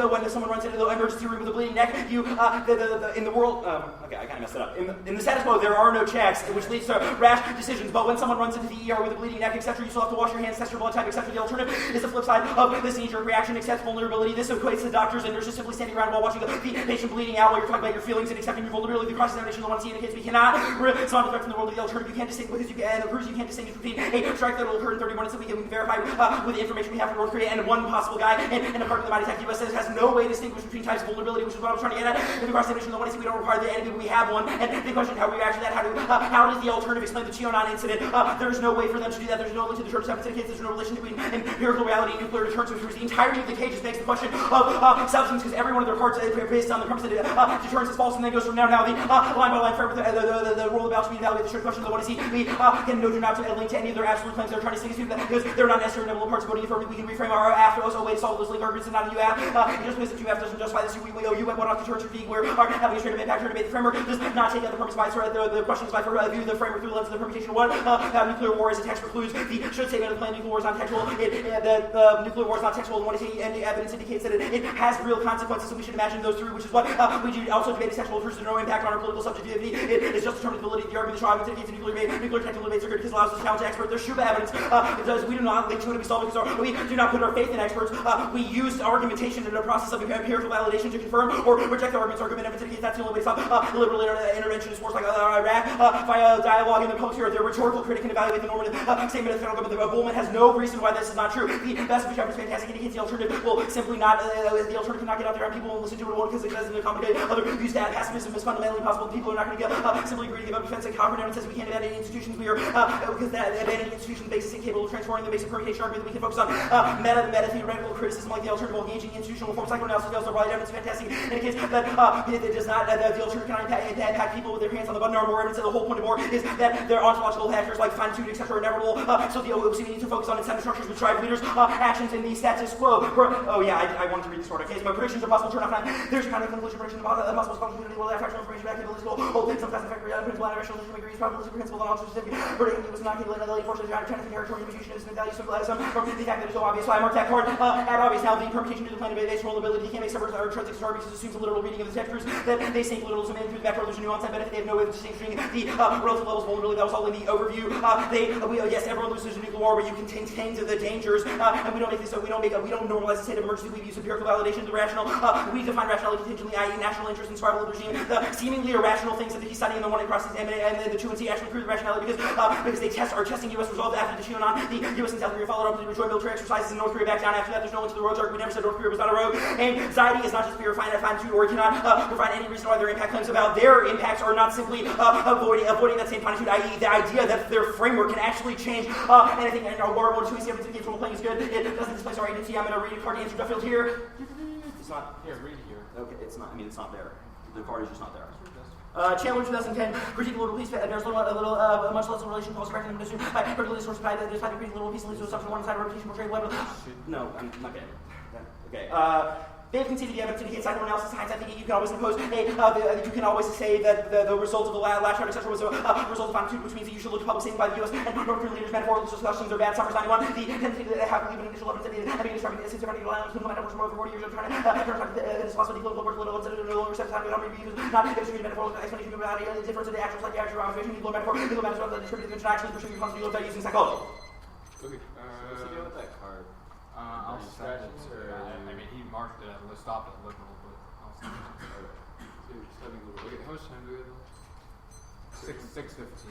When someone runs into the emergency room with a bleeding neck, in the world, okay, I kind of messed it up. In the status quo, there are no checks, which leads to rash decisions. But when someone runs into the ER with a bleeding neck, etc., you still have to wash your hands, test your blood type, etc. The alternative is the flip side of this knee-jerk reaction, accept vulnerability. This equates to doctors and nurses simply standing around while watching the patient bleeding out while you're talking about your feelings and accepting your vulnerability. The cross-examination of the one C indicates we cannot respond to threats in the world of the alternative. You can't distinguish because you can't distinguish between a strike that will occur in 30 minutes that we can verify with the information we have from North Korea and one possible guy in a part of the might attack the U.S. has no way to distinguish between types of vulnerability, which is what I was trying to get at. In the cross-examination of the one C, we don't require the enemy, but we have one. And the question how we react to that, how does the alternative explain the Cheonan incident? There's no way for them to do that. There's no link to the deterrence evidence indicates there's no relation between empirical reality and nuclear deterrence, which the entirety of the case just begs the question of substance, because every one of their parts is based on the premise that deterrence is false, and then goes from now the line by line for the role of about to be evaluated. The short question of the one C, we can no do not to link to any of their absolute claims they're trying to sing us because they're not necessarily inevitable parts of voting affirmative. We can reframe our after also way to solve those link arguments and not a UF. Just because the UF doesn't justify this, we owe you one off deterrence fatigue where our having a straight up impact to debate the framework does not take out the purpose by the questions by view the framework through the lens of the permutation of what nuclear war is a text precludes the should statement of the plan nuclear war is not textual. The nuclear war is not textual, and what the evidence indicates that it has real consequences, and we should imagine those through, which is what we do also debate textual versus no impact on our political subjectivity. It is just determined the validity of the argument. The strong evidence indicates nuclear technical debates are good because it allows us to challenge experts. There's Shuba evidence. We do not link to it. We solve it because we do not put our faith in experts. We use argumentation in a process of empirical validation to confirm or reject the arguments or argument evidence indicates that's the only way to stop liberal interventionist force like Iraq via dialogue in the public sphere. Their rhetorical critic can evaluate the normative statement of the federal government. Bullman has no reason why this is not true. The best of which is fantastic indicates the alternative will simply not, the alternative cannot get out there and people won't listen to it because it doesn't accommodate other views. That pacifism is fundamentally impossible. People are not going to simply agree to give up defense. And Cochrane says we can't abandon institutions. We are because that abandoning institutions makes us incapable of transforming the basic permutation argument that we can focus on meta theoretical criticism like the alternative engaging institutional form psychoanalysis fails to provide evidence. Fantastic indicates that it does not the alternative cannot impact people with their hands on the button. Or more evidence. The whole point of more is that their ontological factors like finitude, etc., are inevitable. So the OOC needs to focus on incentive structures which drive leaders' actions in the status quo. I wanted to read this order. Okay, so my predictions are possible turn off time. There's a kind of conclusion prediction about the possible community will have factual information back to political hold some class effect principle and rational decision agrees probabilistic principle and also specific predicting it was not capable of forces trying to territory distribution is value symbolism from the fact that it's so obvious. So I marked that card at obvious. Now the permutation to the planet based rollability can't make separate or intrinsic story because it assumes a literal reading of the text truths that they sink literalism in through the vector illusion nuance and benefit. They have no way of distinguishing the relative levels of vulnerability. That was all in the overview. Yes, everyone loses a nuclear war where you contain the dangers, and we don't make this. So we don't normalize the state of emergency. We use empirical validation of the rational. We define rationality contingently, i.e., national interest in survival of the regime. The seemingly irrational things that he's studying in the one across and the 2 and C actually prove the rationality because they are testing U.S. results after the QAnon. The U.S. and South Korea followed up with joint military exercises in North Korea back down after that. There's no link to the roads argument. We never said North Korea was not a rogue. Anxiety is not just pure finitude, or cannot provide any reason why their impact claims about their impacts are not simply avoiding that same finitude, i.e., the idea that their framework can actually change anything. And our War 2 evidence indicates role playing is good. It doesn't displace our agency. I'm going to read a card to answer Duffield here. It's not here. Read here. Okay, it's not. I mean, it's not there. The card is just not there. Chandler 2010, critique a little piece, there's much less in relation to correcting and distribution by particularly source by the critique a little piece leads to assumption one side repetition portray whatever. No, I'm not getting it. Okay. They have conceded the evidence indicates psychoanalysis science. I think you can always impose you can always say that the result of the last round, etc., was a result of finitude, which means that you should look to public statement by the U.S. and North Korean leaders' metaphorical discussions are bad. Summers 91. The tendency to have believed in initial evidence and having described it since the islands who might have worked for more than 40 years of trying to this philosophy political work little instead of no longer set time to be used not distributed metaphorical explanation of the difference of the actual psychiatric observation legal metaphor legal metaphor the distributed dimension actually pursuing the concept of using psychology. Okay. What's he doing with that card? I'll scratch it. I mean, he marked it. Let's stop it liberal, but I'll stop it. Okay, how much time do we have? 6:15.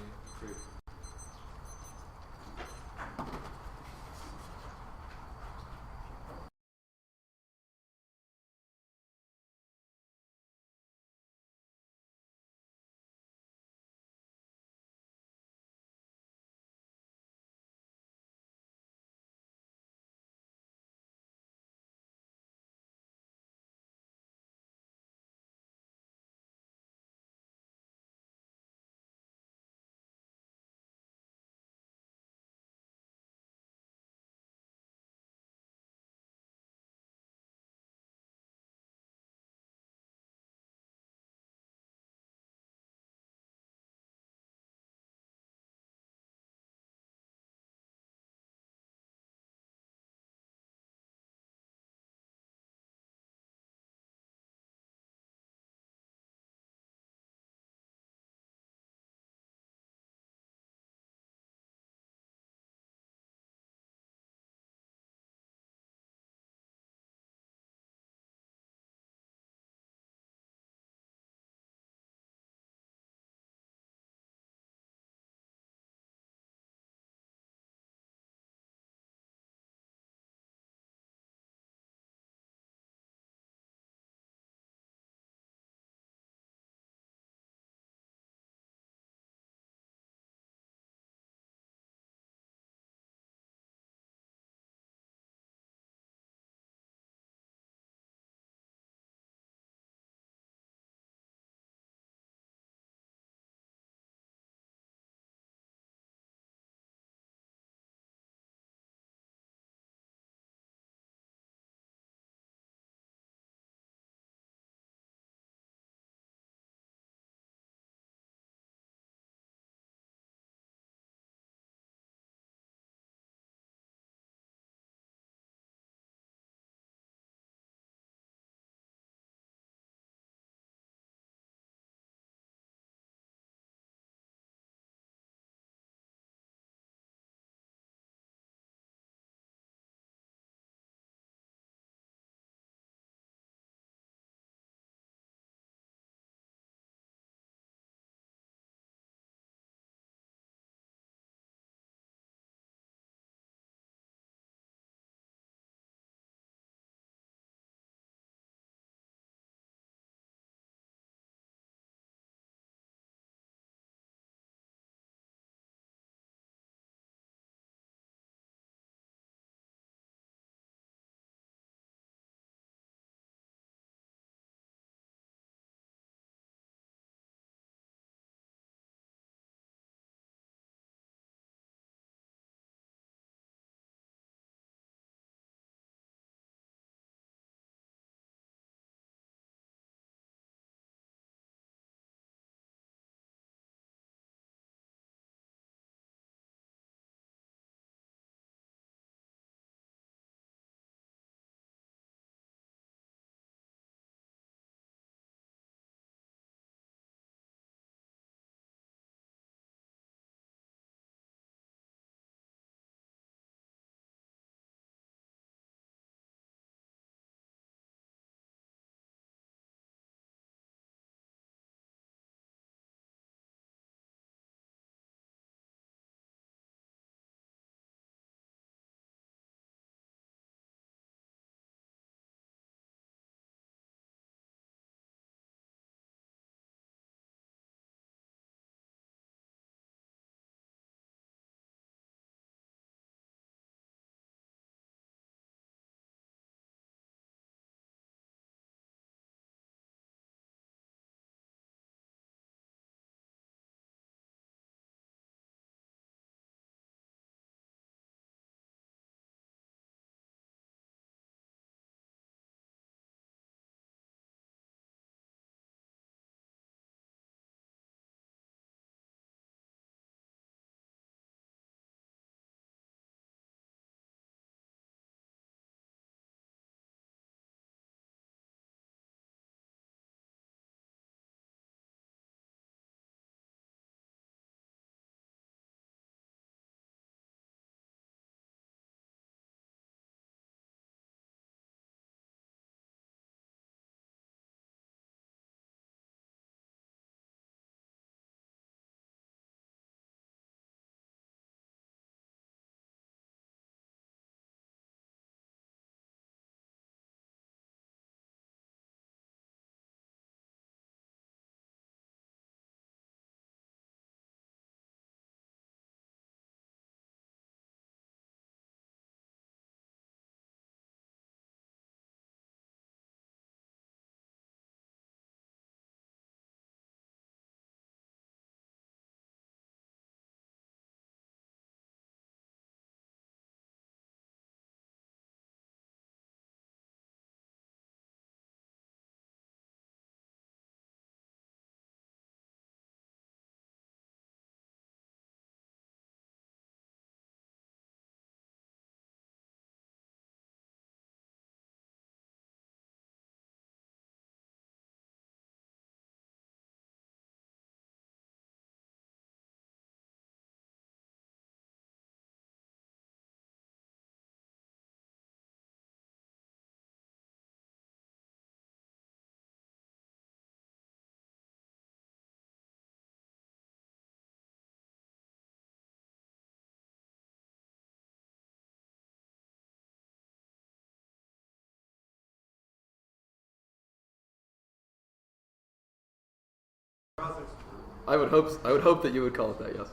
I would hope that you would call it that. Yes.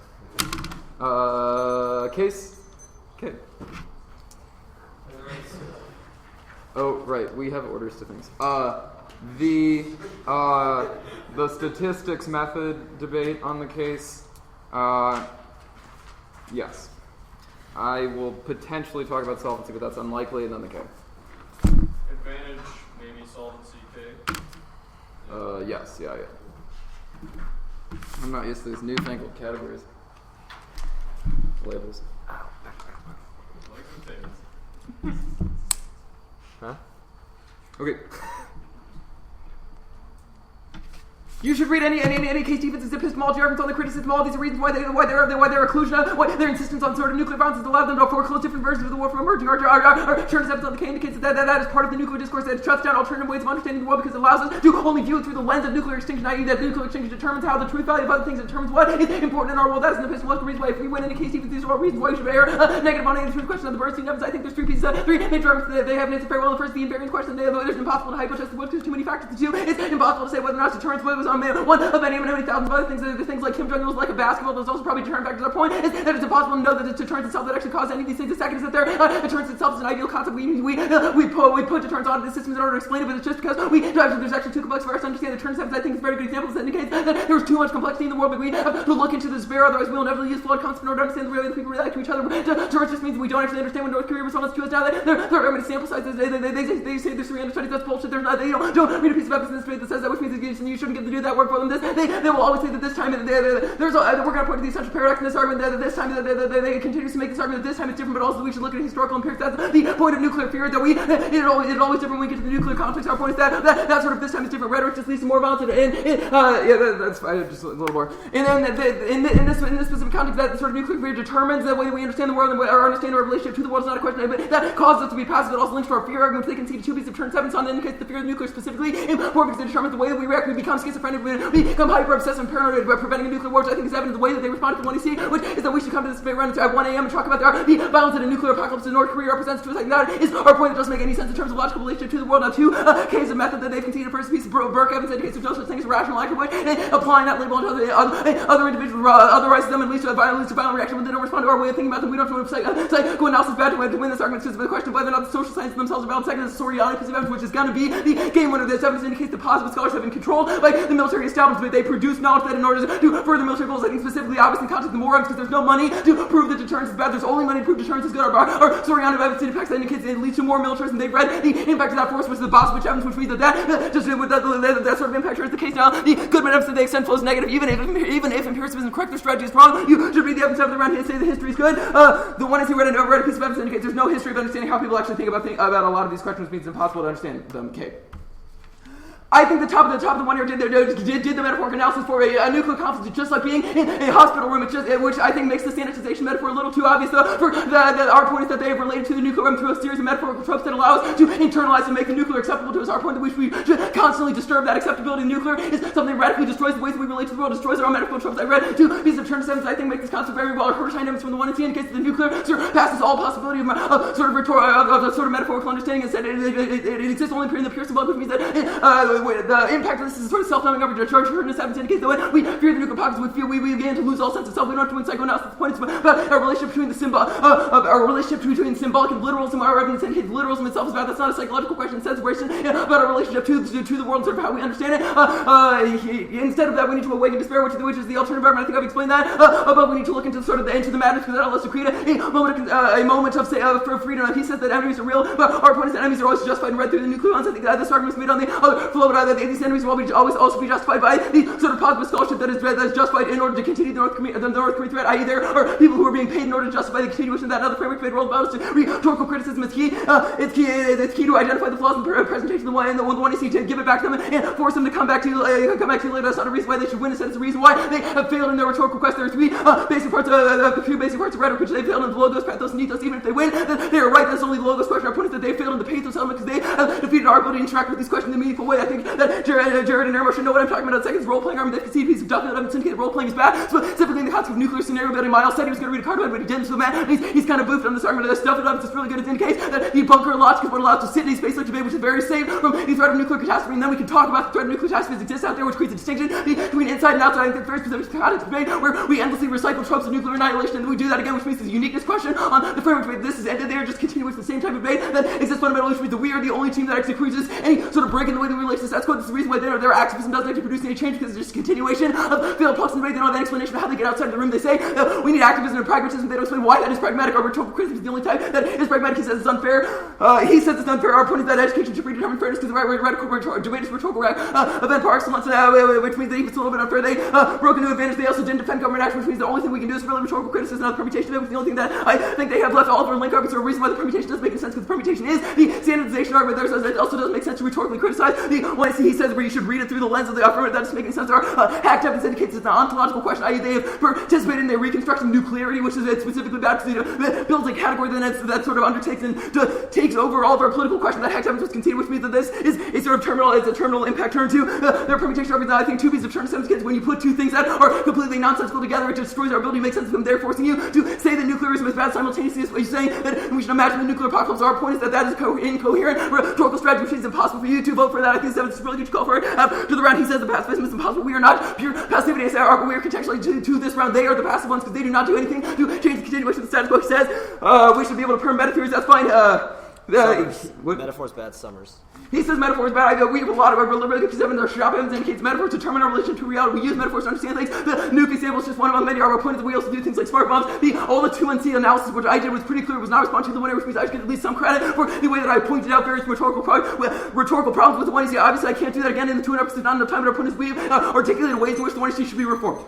Case. Okay. Oh, right. We have orders to things. The statistics method debate on the case. Yes. I will potentially talk about solvency, but that's unlikely, and then the K. Advantage, maybe solvency K. Yes. Yeah. I'm not used to these newfangled categories. Labels. Like the things. Huh? Okay. You should read any case defense's epistemology arguments on the criticism. All these are reasons why their occlusion, why their insistence on sort of nuclear violence has allowed them to foreclose different versions of the war from emerging. Our Chern's episode on the K indicates that is part of the nuclear discourse that shuts down alternative ways of understanding the world because it allows us to only view it through the lens of nuclear extinction, i.e. that nuclear extinction determines how the truth value of other things determines what is important in our world. That is an epistemological reason why if we win any case defense, these are all reasons why you should bear negative on any of the truth question of the Bernstein evidence. I think there's three pieces, three major arguments that they haven't answered very well. The first, the invariance question. There's impossible to hypotest the world because too many factors. The two, it's impossible to say whether or not deterrence was on one of many thousands of other things. There's things like Kim Jong-un was like a basketball. There's also probably deterrent factors. Our point is that it's impossible to know that it's deterrence itself that actually caused any of these things. The second is that deterrence itself is an ideal concept. We put deterrence onto the systems in order to explain it, but it's just because there's actually too complex for us to understand. Deterrence I think is a very good example that indicates that there was too much complexity in the world, but we have to look into this very, otherwise we will never use flawed concept in order to understand the way that people react to each other. Deterrence just means we don't actually understand when North Korea responds to us now. There are many sample sizes. They say there's 300 studies. That's bullshit. There's not. They don't read a piece of evidence that says that, which means that you shouldn't get to do that work for them. They will always say that this time we're going to point to the essential paradox in this argument that this time they continue to make this argument that this time it's different, but also we should look at historical empirics. That's the point of nuclear fear, that it's always different when we get to the nuclear conflicts. Our point is that sort of this time is different. Rhetoric just leads to more violence, that's fine, just a little more. And then in this specific context, that sort of nuclear fear determines the way that we understand the world and our understanding our relationship to the world is not a question, but that causes us to be passive. It also links to our fear argument. They can see the two pieces of turn evidence on that indicates the fear of nuclear specifically important because it determines the way that we react. We become schizophrenic, we become hyper obsessive and paranoid about preventing a nuclear war, which I think is evident in the way that they responded to 1EC, which is that we should come to this debate around at 1 a.m. and talk about the violence that a nuclear apocalypse in North Korea represents to us. I think that is our point that doesn't make any sense in terms of logical relationship to the world. Now, two cases of method that they've conceded. First piece of Burke Evans indicates there's no such thing as a rational action, which applying that label to other individuals otherizes them and leads to a violent reaction when they don't respond to our way of thinking about them. We don't have to psychoanalysis bad to win this argument. It's the question of whether or not the social sciences themselves are valid. Second is the Soriano piece of evidence, which is going to be the game winner. This evidence indicates that positive scholars have been controlled by the military establishment. They produce knowledge that in order to further military goals, I think specifically, obviously, in context of the war because there's no money to prove that deterrence is bad. There's only money to prove deterrence is good. Our Soriano evidence impacts that indicates it leads to more militarism. They've read the impact of that force, which is the Boswich evidence, which means that just with that sort of impact is the case now. The Goodman evidence that they extend flows negative, even if empiricism is correct, their strategy is wrong. You should read the evidence of the around here and say the history is good. The one is he read a piece of evidence that indicates there's no history of understanding how people actually think about a lot of these questions, means it's impossible to understand them. Okay. I think the top of the one here did the metaphoric analysis for a nuclear conflict, just like being in a hospital room, which I think makes the sanitization metaphor a little too obvious. Our point is that they have related to the nuclear room through a series of metaphorical tropes that allow us to internalize and make the nuclear acceptable to us. Our point that we should constantly disturb that acceptability of nuclear is something radically destroys the ways we relate to the world, destroys our own metaphorical tropes. I read two pieces of Chern's evidence I think make this concept very well. Our Hirsch dynamics from the 1EC indicates that the nuclear surpasses all possibility of metaphorical understanding, and said it exists only in the pure symbolic, which means that the impact of this is sort of self-numbing over George Hurtness happens to indicate that when we fear the nuclear apocalypse, we begin to lose all sense of self. We don't have to win psychoanalysis. The point is about our relationship between our relationship between symbolic and literalism. Our evidence indicates literalism itself is bad. That's not a psychological question. It's separation about our relationship to the world and sort of how we understand it. Instead of that, we need to awaken despair, which is the alternative argument. I think I've explained that. But we need to look into the madness because that allows us to create a moment of for freedom. He says that enemies are real, but our point is that enemies are always justified and read through the nucleons. I think that this argument is made on the other flow, but these enemies will always also be justified by the sort of positive scholarship that is justified in order to continue the North Korean threat. I.e., there are people who are being paid in order to justify the continuation of that. Another framework made world about us to rhetorical criticism is key. It's key to identify the flaws in the presentation of the 1EC to give it back to them and force them to come back to you later. That's not a reason why they should win. It's a reason why they have failed in their rhetorical quest. There are three basic parts of rhetoric which they failed in the logos, pathos, and ethos. Even if they win, then they are right. That's only the logos question. Our point is that they failed in the pathos element because they defeated our ability to interact with these questions in a meaningful way. I think that Jared and Airmo should know what I'm talking about. Second, role-playing army that conceded piece of document syndicated role-playing is bad. Specifically in the context of nuclear scenario building. Miles said he was going to read a card about it, but he didn't. So man, he's kind of boofed on this argument of this stuff. It's just really good. It indicates that the bunker logic is what allows to sit in a space like debate, which is very safe from the threat of nuclear catastrophe. And then we can talk about the threat of nuclear catastrophe that exists out there, which creates a distinction between inside and outside. I think very specific context debate where we endlessly recycle tropes of nuclear annihilation, and then we do that again, which means the uniqueness question on the framework debate. This is ended there, just continue with the same type of debate that exists fundamentally, which means that we are the only team that actually produces any sort of break in the way that we relate to status quo. This is the reason why their activism doesn't actually produce any change, because it's just a continuation of failed talks and debate. They don't have an explanation of how they get outside the room. They say we need activism and pragmatism. They don't explain why that is pragmatic. Our rhetorical criticism is the only type that is pragmatic. He says it's unfair. He says it's unfair. Our point is that education should predetermine fairness, because the right way radical debate is rhetorical event par excellence, which means that even it's a little bit unfair. They broke into advantage. They also didn't defend government action, which means the only thing we can do is really rhetorical criticism, not the permutation of it. The only thing that I think they have left all of our link arguments are a reason why the permutation doesn't make any sense, because the permutation is the standardization argument. There says it also doesn't make sense to rhetorically criticize the one he says where you should read it through the lens of the affirmative. That doesn't make any sense. Our hacked evidence indicates it's an ontological question, i.e. they have participated in their reconstruction of nuclearity, which is specifically bad because it builds a category that sort of undertakes and takes over all of our political questions. That hacked evidence was conceded, which means that this is a sort of terminal impact turn to their permutation argument. I think two pieces of turn sense kids when you put two things that are completely nonsensical together, it destroys our ability to make sense of them. They're forcing you to say that nuclearism is bad simultaneously. You're saying that we should imagine the nuclear apocalypse. Our point is that is incoherent rhetorical strategy, which is impossible for you to vote for that. I think it's really good to call for it. To the round, he says the pacifism is impossible. We are not pure passivity. I say we are contextually to this round. They are the passive ones because they do not do anything to change the continuation of the status quo. He says we should be able to perm meta theories. That's fine. Metaphors bad, Summers. He says metaphors bad. We have a lot of our really 57. Their shop evidence indicates metaphors determine our relation to reality. We use metaphors to understand things. The nuclear stable is just one among many. Our point is that we also do things like smart bombs. All the 2NC analysis, which I did, was pretty clear. It was not responsive to the winner, which means I should get at least some credit for the way that I pointed out various rhetorical problems with the 1AC. Obviously, I can't do that again in the 2 episodes. Not enough time. But our point is we've articulated ways in which the 1AC should be reformed.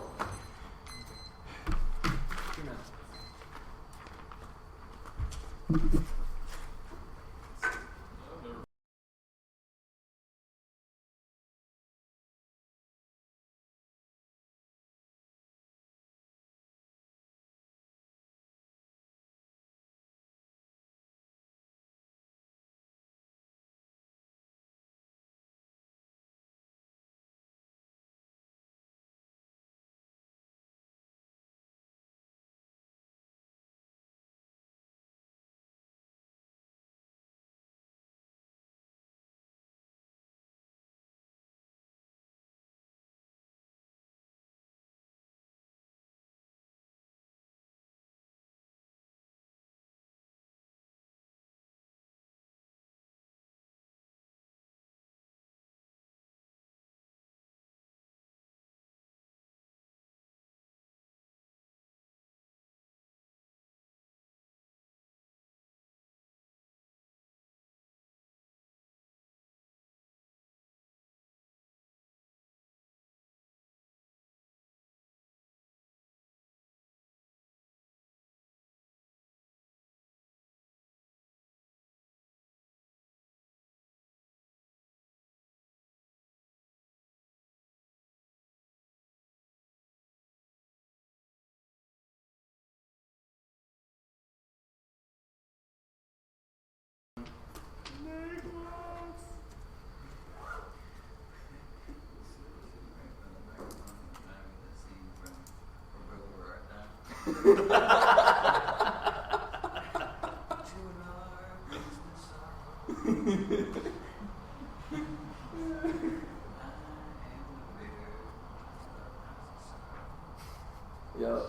Yeah.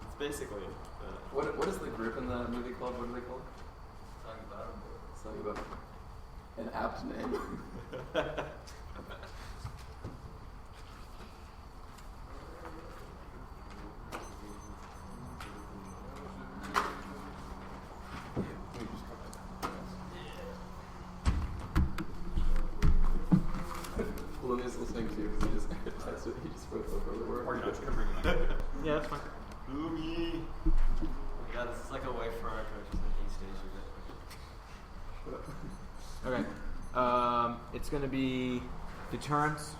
It's basically. What is the group in the movie called? What are they called? Talking about an apt name. Well, let me just listening to you because he just wrote over the word. Or you know, just bring it up. Yeah, that's fine. Boomy. Yeah, this is like a way for our coaches in East Asia. Okay. It's going to be deterrence,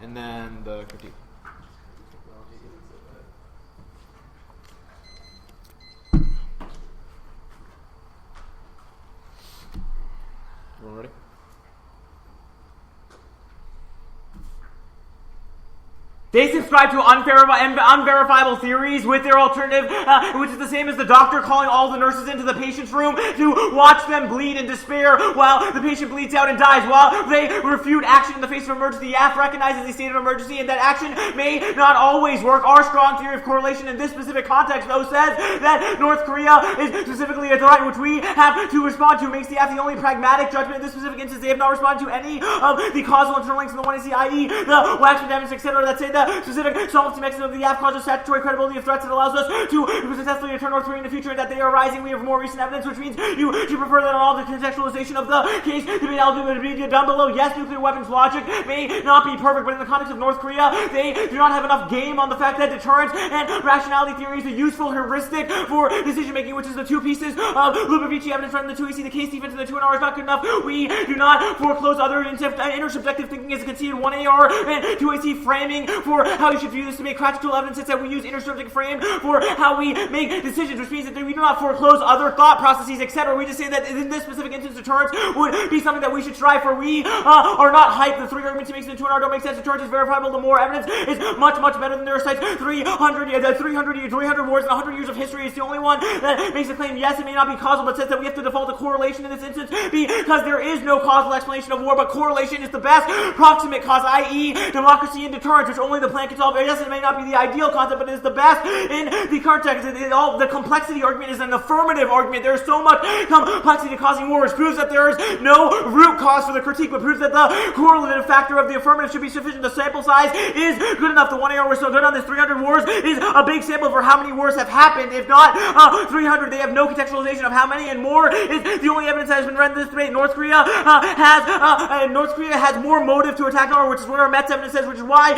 and then the critique. Everyone ready? They subscribe to unverifiable theories with their alternative, which is the same as the doctor calling all the nurses into the patient's room to watch them bleed in despair while the patient bleeds out and dies. While they refute action in the face of emergency, YAF recognizes the state of emergency and that action may not always work. Our strong theory of correlation in this specific context, though, says that North Korea is specifically a threat which we have to respond to, makes the YAF the only pragmatic judgment in this specific instance. They have not responded to any of the causal internal links in the 1AC, i.e. the Waxman evidence, etc., that say that specific solvency mechanism of the YAF causes statutory credibility of threats that allows us to successfully deter North Korea in the future, and that they are rising. We have more recent evidence, which means you prefer that all the contextualization of the case to be done below. Yes, nuclear weapons logic may not be perfect, but in the context of North Korea, they do not have enough game on the fact that deterrence and rationality theory is a useful heuristic for decision making, which is the two pieces of Lubovici evidence from the 2AC. The case defense of the 2NR is not good enough. We do not foreclose other intersubjective thinking as conceded 1AR and 2AC framing for how you should view this to make practical evidence. It's that we use intersubjective frame for how we make decisions, which means that we do not foreclose other thought processes, etc. We just say that in this specific instance, deterrence would be something that we should strive for. We are not hyped. The three arguments he makes in the 2NR don't make sense. Deterrence is verifiable. The more evidence is much, much better than there are sites. 300 wars and 100 years of history is the only one that makes a claim. Yes, it may not be causal, but says that we have to default to correlation in this instance because there is no causal explanation of war, but correlation is the best proximate cause, i.e. democracy and deterrence, which only the plan can solve. Yes, it may not be the ideal concept, but it is the best in the context. The complexity argument is an affirmative argument. There is so much complexity to causing war, which proves that there is no root cause for the critique, but proves that the correlative factor of the affirmative should be sufficient. The sample size is good enough. The 1AR we're so good on this 300 wars is a big sample for how many wars have happened. If not 300, they have no contextualization of how many, and more is the only evidence that has been read in this debate. North Korea has more motive to attack Norway, which is what our Metz evidence says, which is why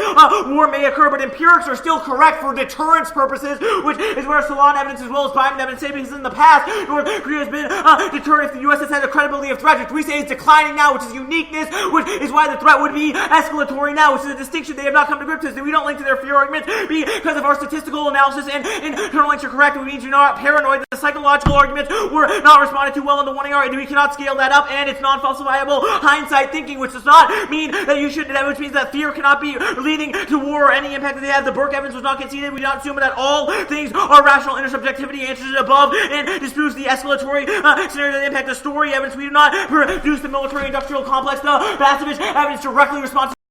war may occur, but empirics are still correct for deterrence purposes, which is what our Salon evidence as well as Biden evidence say, because in the past, North Korea has been deterred if the U.S. has had a credibility of threat, which we say is declining now, which is uniqueness, which is why the threat would be escalatory now, which is a distinction they have not come to grips with. We don't link to their fear argument because of our statistical analysis and internal links are correct. It means you're not paranoid. The psychological arguments were not responded to well in the 1AR, and we cannot scale that up, and it's non-falsifiable hindsight thinking, which does not mean that you should, which means that fear cannot be leading to war or any impact that they have. The Burke evidence was not conceded. We do not assume that all things are rational. Intersubjectivity answers it above and disproves the escalatory scenario that impact the story evidence. We do not produce the military-industrial complex. The Basovich evidence directly responds to